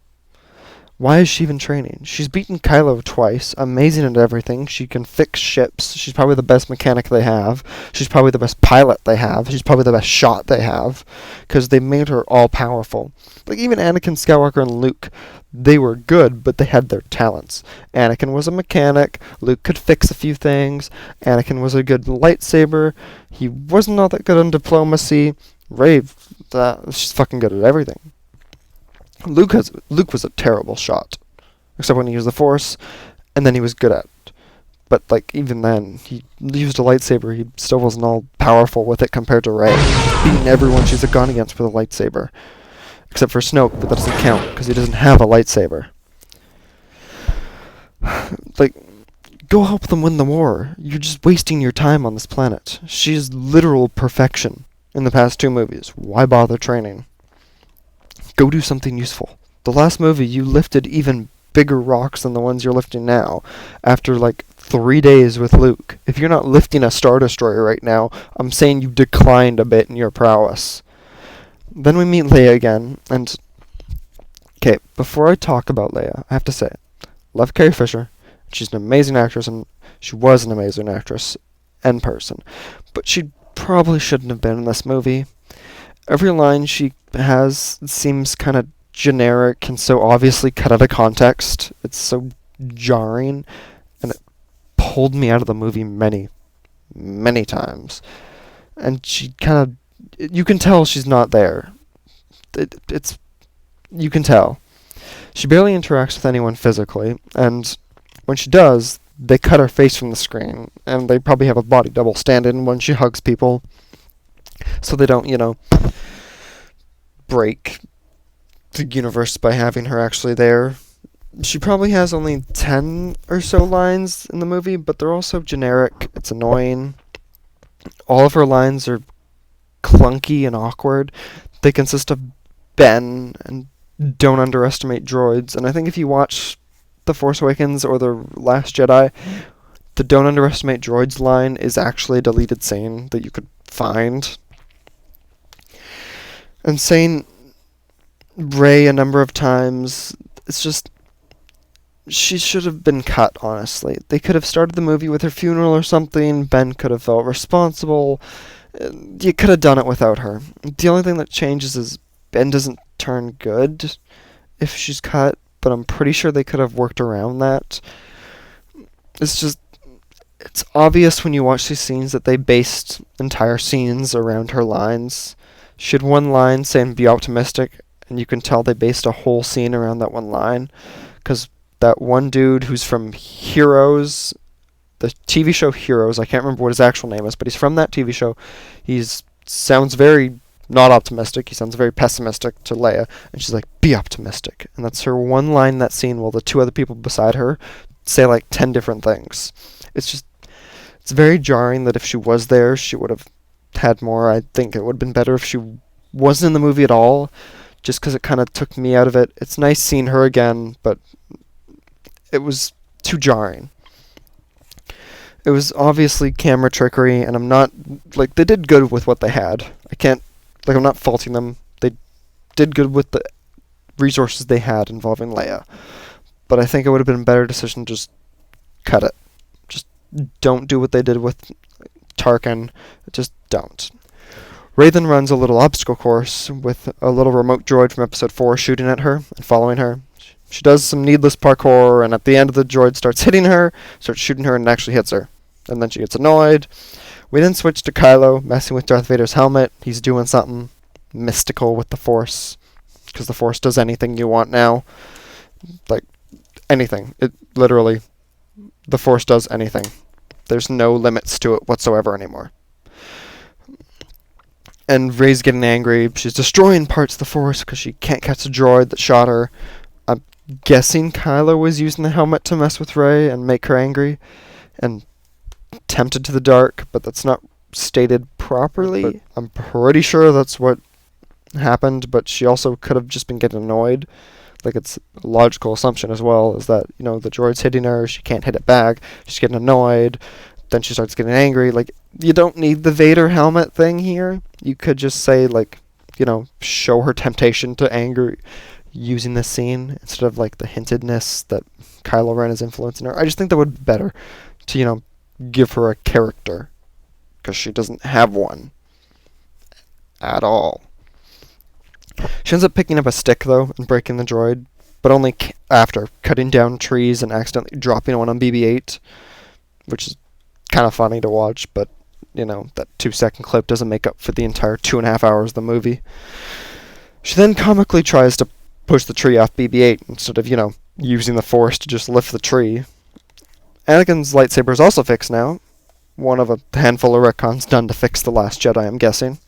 Why is she even training? She's beaten Kylo twice, amazing at everything. She can fix ships. She's probably the best mechanic they have. She's probably the best pilot they have. She's probably the best shot they have, because they made her all-powerful. Like, even Anakin Skywalker and Luke, they were good, but they had their talents. Anakin was a mechanic. Luke could fix a few things. Anakin was a good lightsaber. He wasn't all that good on diplomacy. Rey, she's fucking good at everything. Luke was a terrible shot, except when he used the Force, and then he was good at it. But like even then, he used a lightsaber. He still wasn't all powerful with it compared to Rey, beating everyone she's gone against with a lightsaber, except for Snoke. But that doesn't count because he doesn't have a lightsaber. Like, go help them win the war. You're just wasting your time on this planet. She's literal perfection in the past 2 movies. Why bother training? Go do something useful. The last movie, you lifted even bigger rocks than the ones you're lifting now after like 3 days with Luke. If you're not lifting a Star Destroyer right now, I'm saying you declined a bit in your prowess. Then we meet Leia again, and okay, before I talk about Leia, I have to say, love Carrie Fisher. She's an amazing actress, and she was an amazing actress and person. But she probably shouldn't have been in this movie. Every line she has seems kind of generic and so obviously cut out of context. It's so jarring, and it pulled me out of the movie many, many times. And she kind of, you can tell she's not there. You can tell. She barely interacts with anyone physically, and when she does, they cut her face from the screen, and they probably have a body double stand in when she hugs people, so they don't, break the universe by having her actually there. She probably has only 10 or so lines in the movie, but they're all so generic, it's annoying. All of her lines are clunky and awkward. They consist of Ben and don't underestimate droids, and I think if you watch The Force Awakens or The Last Jedi, the don't underestimate droids line is actually a deleted scene that you could find. And saying Rey a number of times, it's just, she should have been cut, honestly. They could have started the movie with her funeral or something. Ben could have felt responsible. You could have done it without her. The only thing that changes is Ben doesn't turn good if she's cut, but I'm pretty sure they could have worked around that. It's obvious when you watch these scenes that they based entire scenes around her lines. She had one line saying be optimistic, and you can tell they based a whole scene around that one line, because that one dude who's from Heroes, the TV show Heroes, I can't remember what his actual name is, but he's from that TV show. Sounds very not optimistic. He sounds very pessimistic to Leia, and she's like, be optimistic. And that's her one line in that scene, while the 2 other people beside her say like 10 different things. It's very jarring that if she was there, she would have had more. I think it would have been better if she wasn't in the movie at all, just because it kind of took me out of it. It's nice seeing her again, but it was too jarring. It was obviously camera trickery, and I'm not, like, they did good with what they had. I'm not faulting them. They did good with the resources they had involving Leia. But I think it would have been a better decision to just cut it. Just don't do what they did with Tarkin. Just don't. Rey then runs a little obstacle course with a little remote droid from episode 4 shooting at her and following her. She does some needless parkour, and at the end of the droid starts hitting her, starts shooting her, and actually hits her. And then she gets annoyed. We then switch to Kylo, messing with Darth Vader's helmet. He's doing something mystical with the Force, because the Force does anything you want now. Like, anything. It literally, the Force does anything. There's no limits to it whatsoever anymore. And Rey's getting angry. She's destroying parts of the Force because she can't catch the droid that shot her. I'm guessing Kylo was using the helmet to mess with Rey and make her angry and tempted to the dark, but that's not stated properly. But I'm pretty sure that's what happened, but she also could have just been getting annoyed. Like, it's a logical assumption as well, is that, the droid's hitting her, she can't hit it back, she's getting annoyed, then she starts getting angry. Like, you don't need the Vader helmet thing here. You could just say, like, show her temptation to anger using this scene, instead of, like, the hintedness that Kylo Ren is influencing her. I just think that would be better to, give her a character, because she doesn't have one at all. She ends up picking up a stick, though, and breaking the droid, but only after cutting down trees and accidentally dropping one on BB-8, which is kind of funny to watch, but, that 2-second clip doesn't make up for the entire 2.5 hours of the movie. She then comically tries to push the tree off BB-8 instead of, using the Force to just lift the tree. Anakin's lightsaber is also fixed now. One of a handful of retcons done to fix The Last Jedi, I'm guessing.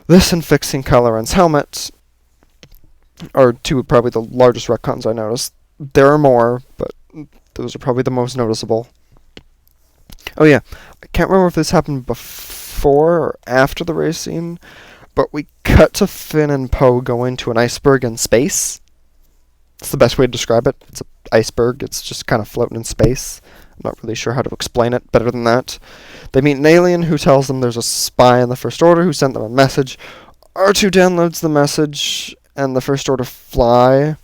This and fixing Kylo Ren's helmet are two of probably the largest retcons I noticed. There are more, but those are probably the most noticeable. Oh yeah, I can't remember if this happened before or after the race scene, but we cut to Finn and Poe go into an iceberg in space. That's the best way to describe it. It's an iceberg, it's just kind of floating in space. I'm not really sure how to explain it better than that. They meet an alien who tells them there's a spy in the First Order who sent them a message. R2 downloads the message, and the First Order fly,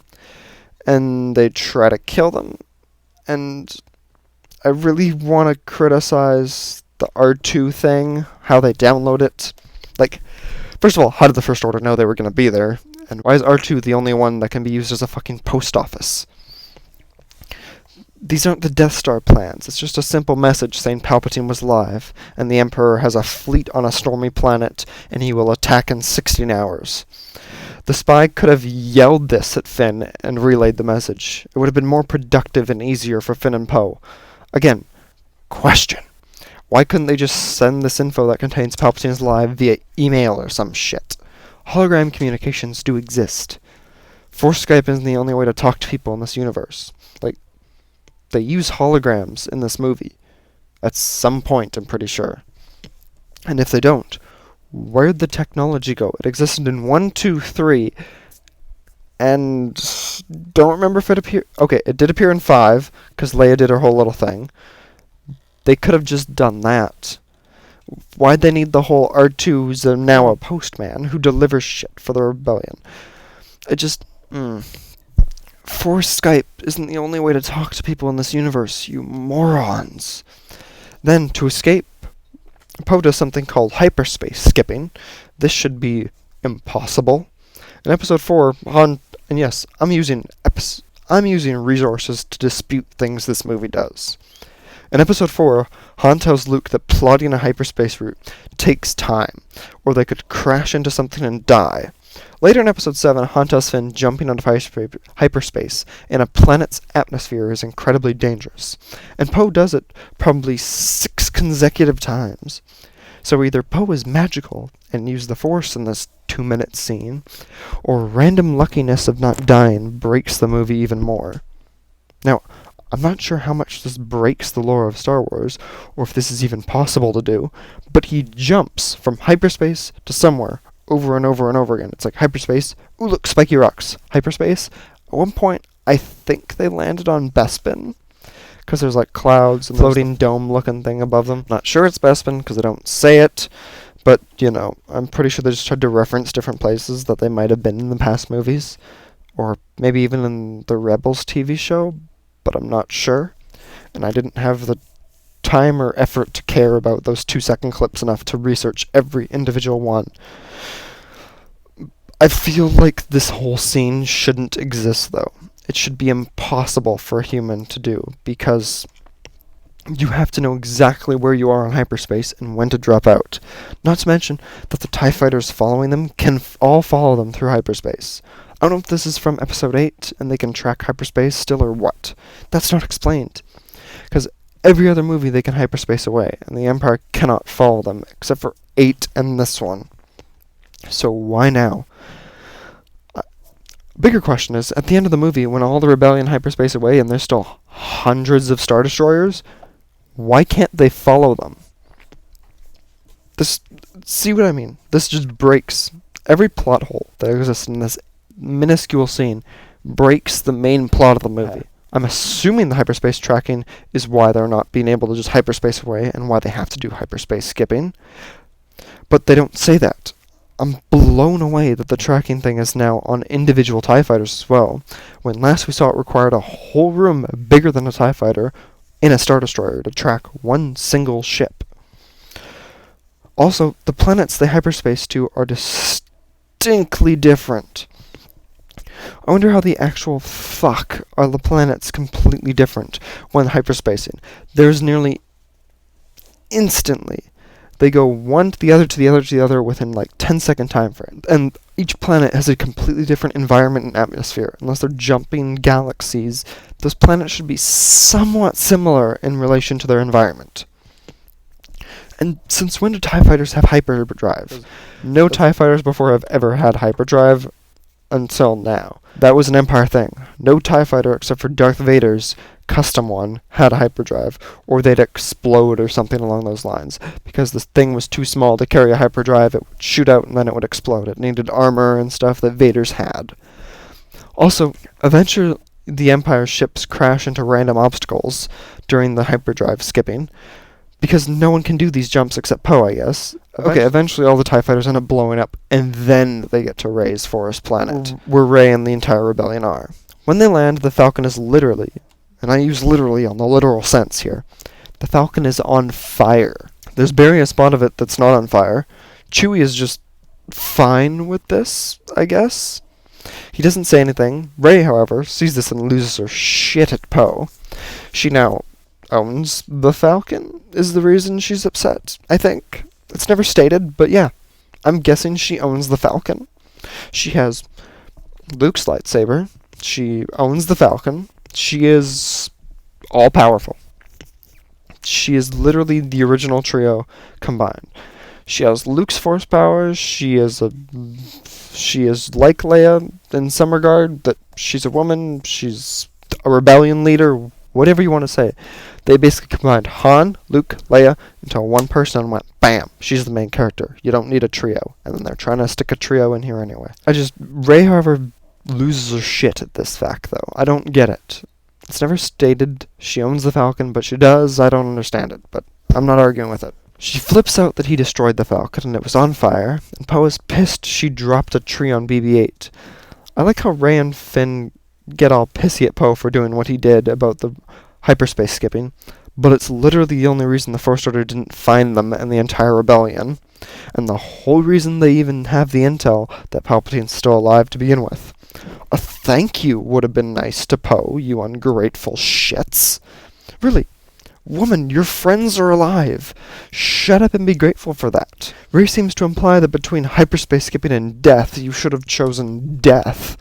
and they try to kill them. And I really want to criticize the R2 thing, how they download it. Like, first of all, how did the First Order know they were going to be there? And why is R2 the only one that can be used as a fucking post office? These aren't the Death Star plans. It's just a simple message saying Palpatine was alive, and the Emperor has a fleet on a stormy planet, and he will attack in 16 hours. The spy could have yelled this at Finn and relayed the message. It would have been more productive and easier for Finn and Poe. Again, question. Why couldn't they just send this info that contains Palpatine is alive via email or some shit? Hologram communications do exist. Force Skype isn't the only way to talk to people in this universe. Like, they use holograms in this movie. At some point, I'm pretty sure. And if they don't, where'd the technology go? It existed in 1, 2, 3, and don't remember if it appeared... Okay, it did appear in 5, because Leia did her whole little thing. They could have just done that. Why'd they need the whole R2's now a postman who delivers shit for the rebellion? It just... Force Skype isn't the only way to talk to people in this universe, you morons. Then, to escape, Poe does something called hyperspace skipping. This should be impossible. In Episode 4, Han... And yes, I'm using resources to dispute things this movie does. In Episode 4, Han tells Luke that plotting a hyperspace route takes time, or they could crash into something and die. Later in Episode 7, Han tells Finn jumping onto hyperspace in a planet's atmosphere is incredibly dangerous, and Poe does it probably 6 consecutive times. So either Poe is magical and used the Force in this 2-minute scene, or random luckiness of not dying breaks the movie even more. Now, I'm not sure how much this breaks the lore of Star Wars, or if this is even possible to do, but he jumps from hyperspace to somewhere over and over and over again. It's like hyperspace, ooh look, spiky rocks. Hyperspace. At one point, I think they landed on Bespin, because there's like clouds and floating dome-looking thing above them. Not sure it's Bespin, because they don't say it, but, I'm pretty sure they just tried to reference different places that they might have been in the past movies, or maybe even in the Rebels TV show, but I'm not sure, and I didn't have the time or effort to care about those 2-second clips enough to research every individual one. I feel like this whole scene shouldn't exist, though. It should be impossible for a human to do, because you have to know exactly where you are in hyperspace and when to drop out. Not to mention that the TIE fighters following them can all follow them through hyperspace. I don't know if this is from episode 8 and they can track hyperspace still or what. That's not explained. Because every other movie they can hyperspace away, and the Empire cannot follow them, except for 8 and this one. So why now? Bigger question is, at the end of the movie, when all the rebellion hyperspace away and there's still hundreds of Star Destroyers, why can't they follow them? See what I mean? This just breaks every plot hole that exists in this minuscule scene, breaks the main plot of the movie. I'm assuming the hyperspace tracking is why they're not being able to just hyperspace away and why they have to do hyperspace skipping. But they don't say that. I'm blown away that the tracking thing is now on individual TIE fighters as well, when last we saw it required a whole room bigger than a TIE fighter in a Star Destroyer to track one single ship. Also, the planets they hyperspace to are distinctly different. I wonder how the actual fuck are the planets completely different when hyperspacing. There's nearly instantly they go one to the other to the other to the other within like 10-second time frame. And each planet has a completely different environment and atmosphere. Unless they're jumping galaxies, those planets should be somewhat similar in relation to their environment. And since when do TIE fighters have hyperdrive? No TIE fighters before have ever had hyperdrive until now. That was an Empire thing. No TIE fighter except for Darth Vader's custom one had a hyperdrive, or they'd explode or something along those lines, because this thing was too small to carry a hyperdrive. It would shoot out and then it would explode. It needed armor and stuff that Vader's had. Also, eventually the Empire ships crash into random obstacles during the hyperdrive skipping, because no one can do these jumps except Poe, I guess. Okay, eventually all the TIE fighters end up blowing up, and then they get to Rey's forest planet, where Rey and the entire rebellion are. When they land, the Falcon is literally, and I use literally on the literal sense here, the Falcon is on fire. There's barely a spot of it that's not on fire. Chewie is just fine with this, I guess. He doesn't say anything. Rey, however, sees this and loses her shit at Poe. She now owns the Falcon, is the reason she's upset, I think. It's never stated, but yeah. I'm guessing she owns the Falcon. She has Luke's lightsaber. She owns the Falcon. She is all-powerful. She is literally the original trio combined. She has Luke's force powers. She is like Leia in some regard, that she's a woman. She's a rebellion leader, whatever you want to say. They basically combined Han, Luke, Leia into one person and went, bam, she's the main character. You don't need a trio. And then they're trying to stick a trio in here anyway. Rey, however, loses her shit at this fact, though. I don't get it. It's never stated she owns the Falcon, but she does. I don't understand it, but I'm not arguing with it. She flips out that he destroyed the Falcon and it was on fire, and Poe is pissed she dropped a tree on BB-8. I like how Rey and Finn get all pissy at Poe for doing what he did about the hyperspace skipping, but it's literally the only reason the First Order didn't find them and the entire rebellion, and the whole reason they even have the intel that Palpatine's still alive to begin with. A thank you would have been nice to Poe, you ungrateful shits. Really, woman, your friends are alive. Shut up and be grateful for that. Rey seems to imply that between hyperspace skipping and death, you should have chosen death,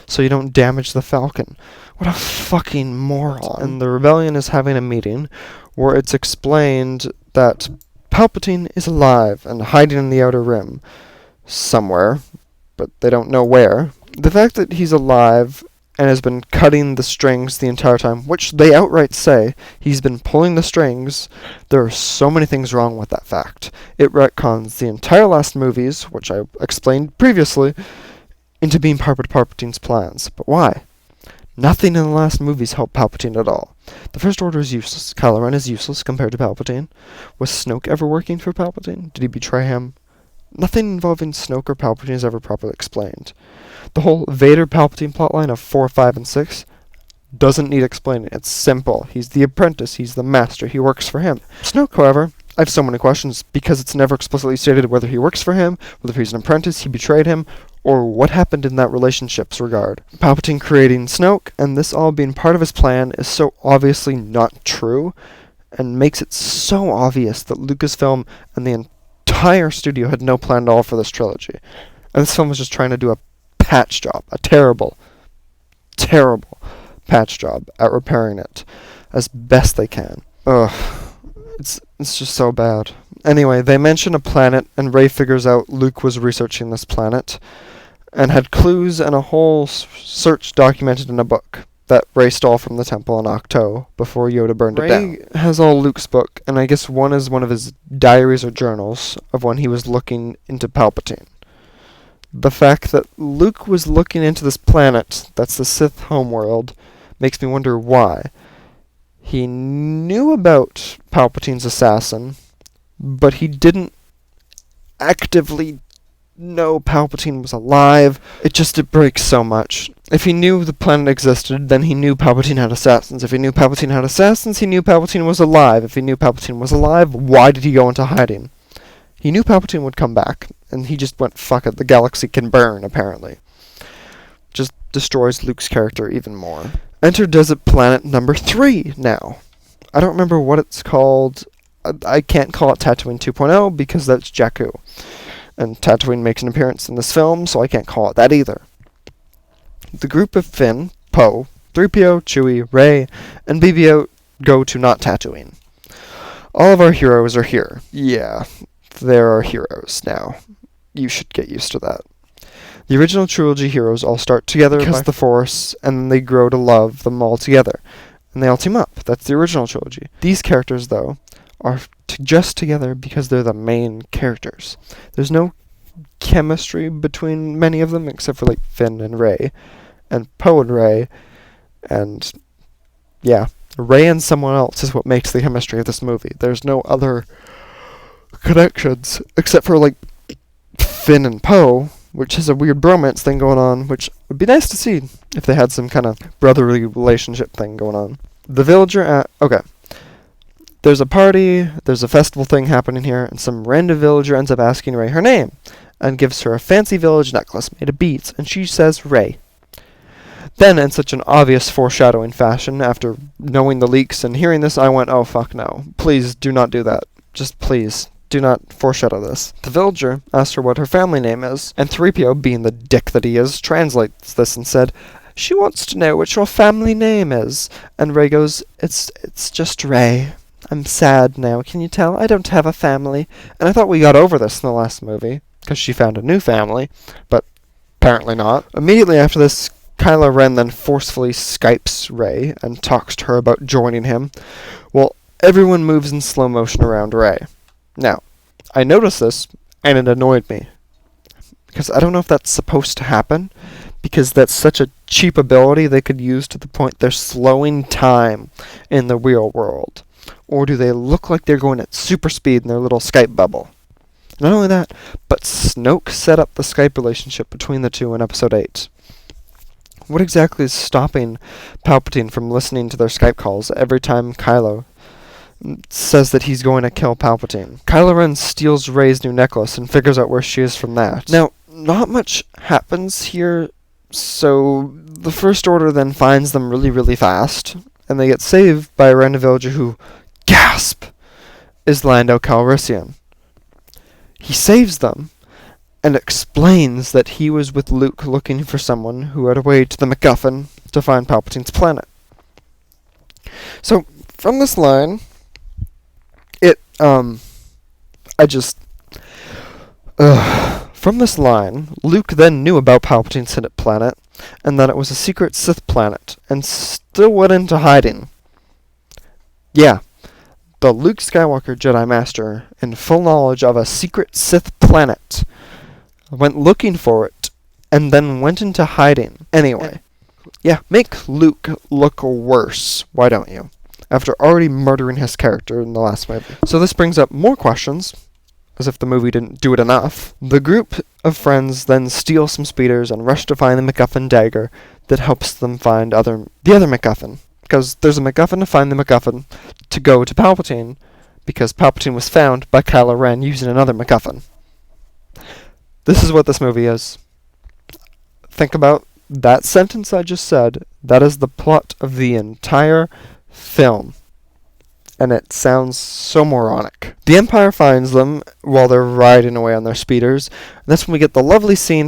so you don't damage the Falcon. What a fucking moron. And the rebellion is having a meeting where it's explained that Palpatine is alive and hiding in the Outer Rim somewhere, but they don't know where. The fact that he's alive and has been cutting the strings the entire time, which they outright say he's been pulling the strings, there are so many things wrong with that fact. It retcons the entire last movies, which I explained previously, into being part of Palpatine's plans. But why? Nothing in the last movies helped Palpatine at all. The First Order is useless. Kylo Ren is useless compared to Palpatine. Was Snoke ever working for Palpatine? Did he betray him? Nothing involving Snoke or Palpatine is ever properly explained. The whole Vader-Palpatine plotline of 4, 5, and 6 doesn't need explaining. It's simple. He's the apprentice. He's the master. He works for him. Snoke, however, I have so many questions because it's never explicitly stated whether he works for him, whether he's an apprentice, he betrayed him, or what happened in that relationship's regard. Palpatine creating Snoke, and this all being part of his plan, is so obviously not true, and makes it so obvious that Lucasfilm and the entire studio had no plan at all for this trilogy. And this film was just trying to do a patch job, a terrible, terrible patch job at repairing it as best they can. Ugh, it's just so bad. Anyway, they mention a planet, and Rey figures out Luke was researching this planet, and had clues and a whole search documented in a book that Rey stole from the temple in Ahch-To before Yoda burned it down. Rey has all Luke's book, and I guess one is one of his diaries or journals of when he was looking into Palpatine. The fact that Luke was looking into this planet, that's the Sith homeworld, makes me wonder why. He knew about Palpatine's assassin, but he didn't actively know Palpatine was alive. It breaks so much. If he knew the planet existed, then he knew Palpatine had assassins. If he knew Palpatine had assassins, he knew Palpatine was alive. If he knew Palpatine was alive, why did he go into hiding? He knew Palpatine would come back, and he just went, fuck it, the galaxy can burn, apparently. Just destroys Luke's character even more. Enter Desert Planet number 3 now. I don't remember what it's called. I can't call it Tatooine 2.0 because that's Jakku. And Tatooine makes an appearance in this film, so I can't call it that either. The group of Finn, Poe, 3PO, Chewie, Rey, and BB-8 go to not Tatooine. All of our heroes are here. Yeah, there are heroes now. You should get used to that. The original trilogy heroes all start together because of the Force, and then they grow to love them all together. And they all team up. That's the original trilogy. These characters, though, are just together because they're the main characters. There's no chemistry between many of them, except for, like, Finn and Rey, and Poe and Rey, and, yeah, Rey and someone else is what makes the chemistry of this movie. There's no other connections, except for, like, Finn and Poe, which is a weird bromance thing going on, which would be nice to see if they had some kind of brotherly relationship thing going on. The villager okay. There's a party, there's a festival thing happening here, and some random villager ends up asking Rey her name, and gives her a fancy village necklace made of beads, and she says Rey. Then, in such an obvious foreshadowing fashion, after knowing the leaks and hearing this, I went, oh fuck no. Please do not do that. Just please, do not foreshadow this. The villager asked her what her family name is, and 3PO, being the dick that he is, translates this and said, she wants to know what your family name is. And Rey goes, it's just Rey. I'm sad now, can you tell? I don't have a family. And I thought we got over this in the last movie, because she found a new family, but apparently not. Immediately after this, Kylo Ren then forcefully Skypes Rey and talks to her about joining him, while everyone moves in slow motion around Rey. Now, I noticed this, and it annoyed me, because I don't know if that's supposed to happen, because that's such a cheap ability they could use to the point they're slowing time in the real world. Or do they look like they're going at super speed in their little Skype bubble? Not only that, but Snoke set up the Skype relationship between the two in Episode 8. What exactly is stopping Palpatine from listening to their Skype calls every time Kylo says that he's going to kill Palpatine? Kylo Ren steals Rey's new necklace and figures out where she is from that. Now, not much happens here, so the First Order then finds them really, really fast, and they get saved by a random villager who, gasp, is Lando Calrissian. He saves them, and explains that he was with Luke looking for someone who had a way to the MacGuffin to find Palpatine's planet. So, from this line, from this line, Luke then knew about Palpatine's hidden planet, and that it was a secret Sith planet, and still went into hiding. Yeah, the Luke Skywalker Jedi Master, in full knowledge of a secret Sith planet, went looking for it, and then went into hiding. Anyway, yeah, make Luke look worse, why don't you? After already murdering his character in the last movie. So this brings up more questions, as if the movie didn't do it enough. The group of friends then steal some speeders and rush to find the MacGuffin dagger that helps them find the other MacGuffin. Because there's a MacGuffin to find the MacGuffin to go to Palpatine, because Palpatine was found by Kylo Ren using another MacGuffin. This is what this movie is. Think about that sentence I just said. That is the plot of the entire film. And it sounds so moronic. The Empire finds them while they're riding away on their speeders. And that's when we get the lovely scene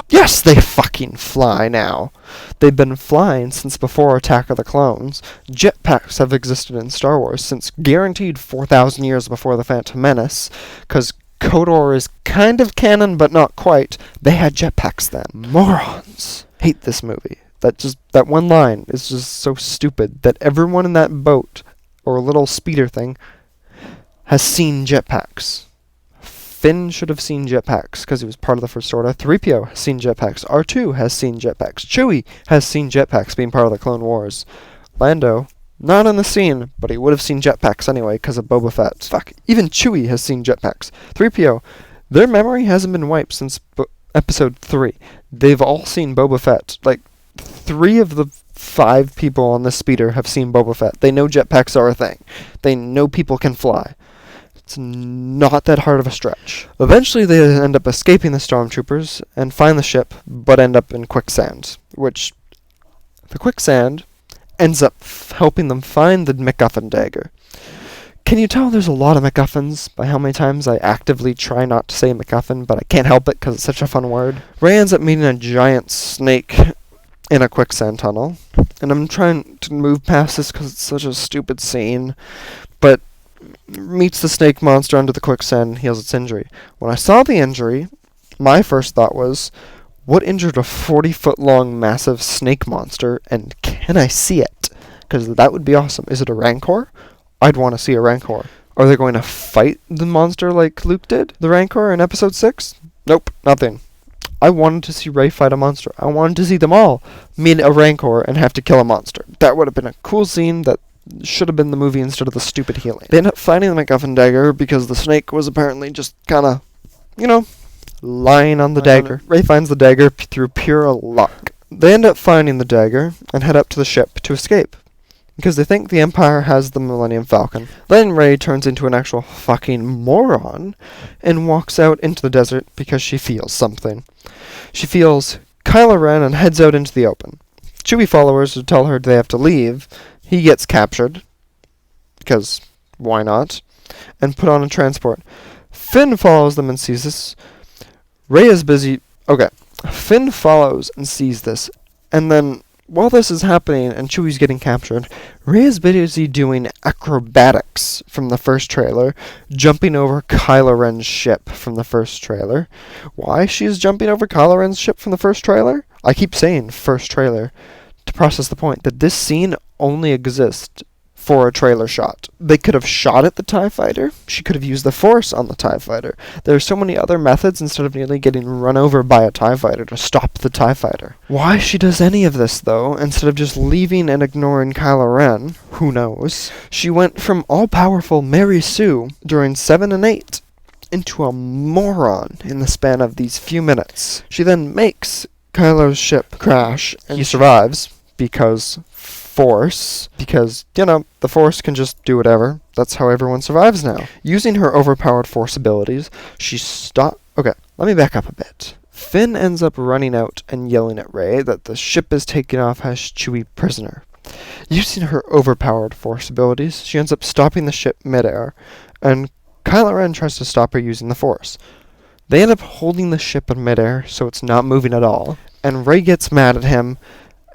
Yes, they fucking fly now. They've been flying since before Attack of the Clones. Jetpacks have existed in Star Wars since guaranteed 4,000 years before The Phantom Menace, because KOTOR is kind of canon, but not quite. They had jetpacks then. Morons. Hate this movie. That one line is just so stupid that everyone in that boat, or little speeder thing, has seen jetpacks. Finn should have seen jetpacks because he was part of the First Order. 3PO has seen jetpacks. R2 has seen jetpacks. Chewie has seen jetpacks being part of the Clone Wars. Lando, not in the scene, but he would have seen jetpacks anyway because of Boba Fett. Fuck, even Chewie has seen jetpacks. 3PO, their memory hasn't been wiped since Episode 3. They've all seen Boba Fett. Like, 3 of the 5 people on this speeder have seen Boba Fett. They know jetpacks are a thing. They know people can fly. It's not that hard of a stretch. Eventually they end up escaping the stormtroopers and find the ship, but end up in quicksand, which the quicksand ends up helping them find the MacGuffin dagger. Can you tell there's a lot of MacGuffins by how many times I actively try not to say MacGuffin, but I can't help it because it's such a fun word? Rey ends up meeting a giant snake in a quicksand tunnel, and I'm trying to move past this because it's such a stupid scene, but meets the snake monster under the quicksand and heals its injury. When I saw the injury, my first thought was, what injured a 40-foot long massive snake monster, and can I see it? Because that would be awesome. Is it a Rancor? I'd want to see a Rancor. Are they going to fight the monster like Luke did, the Rancor, in Episode 6? Nope, nothing. I wanted to see Rey fight a monster. I wanted to see them all meet a Rancor and have to kill a monster. That would have been a cool scene that should have been the movie instead of the stupid healing. They end up finding the MacGuffin dagger because the snake was apparently just kind of, lying on the dagger. Rey finds the dagger through pure luck. They end up finding the dagger and head up to the ship to escape because they think the Empire has the Millennium Falcon. Then Rey turns into an actual fucking moron and walks out into the desert because she feels something. She feels Kylo Ren and heads out into the open. Chewie followers tell her they have to leave. He gets captured, because why not, and put on a transport. Finn follows them and sees this. Rey is busy. Okay, Finn follows and sees this, and then while this is happening and Chewie's getting captured, Rey is busy doing acrobatics from the first trailer, jumping over Kylo Ren's ship from the first trailer. Why she's jumping over Kylo Ren's ship from the first trailer? I keep saying first trailer to process the point that this scene only exists for a trailer shot. They could have shot at the TIE fighter. She could have used the Force on the TIE fighter. There are so many other methods instead of nearly getting run over by a TIE fighter to stop the TIE fighter. Why she does any of this, though, instead of just leaving and ignoring Kylo Ren, who knows? She went from all-powerful Mary Sue during 7 and 8 into a moron in the span of these few minutes. She then makes Kylo's ship crash, and he survives because Force, because, the Force can just do whatever. That's how everyone survives now. Using her overpowered Force abilities, she Okay, let me back up a bit. Finn ends up running out and yelling at Rey that the ship is taking off as Chewie prisoner. Using her overpowered Force abilities, she ends up stopping the ship midair, and Kylo Ren tries to stop her using the Force. They end up holding the ship in midair so it's not moving at all, and Rey gets mad at him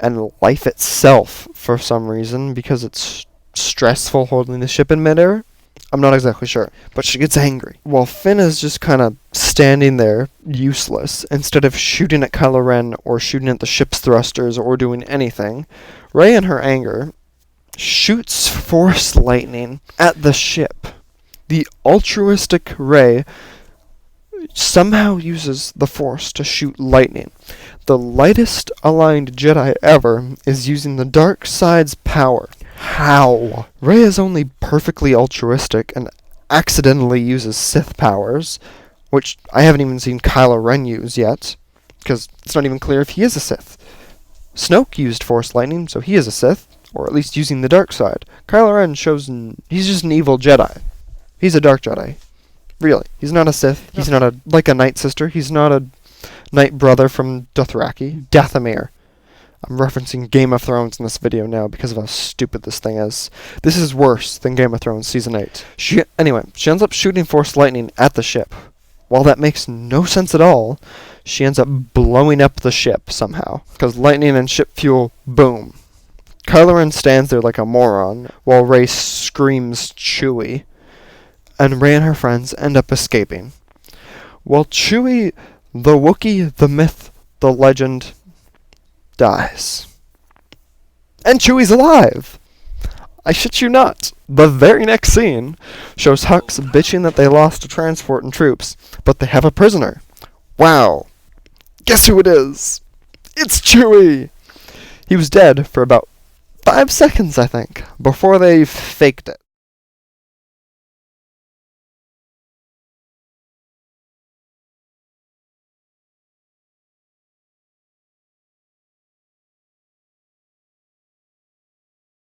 and life itself for some reason because it's stressful holding the ship in midair. I'm not exactly sure, but she gets angry. While Finn is just kind of standing there, useless, instead of shooting at Kylo Ren or shooting at the ship's thrusters or doing anything, Rey in her anger shoots Force lightning at the ship. The altruistic Rey somehow uses the Force to shoot lightning. The lightest aligned Jedi ever is using the dark side's power. How? Rey is only perfectly altruistic and accidentally uses Sith powers, which I haven't even seen Kylo Ren use yet, because it's not even clear if he is a Sith. Snoke used Force lightning, so he is a Sith, or at least using the dark side. Kylo Ren shows he's just an evil Jedi. He's a dark Jedi. Really. He's not a Sith. He's not a Night Sister. He's not a Night Brother from Dothraki. Dathomir. I'm referencing Game of Thrones in this video now because of how stupid this thing is. This is worse than Game of Thrones Season 8. Anyway, she ends up shooting Force lightning at the ship. While that makes no sense at all, she ends up blowing up the ship somehow. Because lightning and ship fuel, boom. Kylo Ren stands there like a moron, while Rey screams Chewie. And Rey and her friends end up escaping. While Chewie, the Wookiee, the myth, the legend, dies. And Chewie's alive! I shit you not. The very next scene shows Hux bitching that they lost a transport and troops, but they have a prisoner. Wow. Guess who it is? It's Chewie! He was dead for about 5 seconds, I think, before they faked it.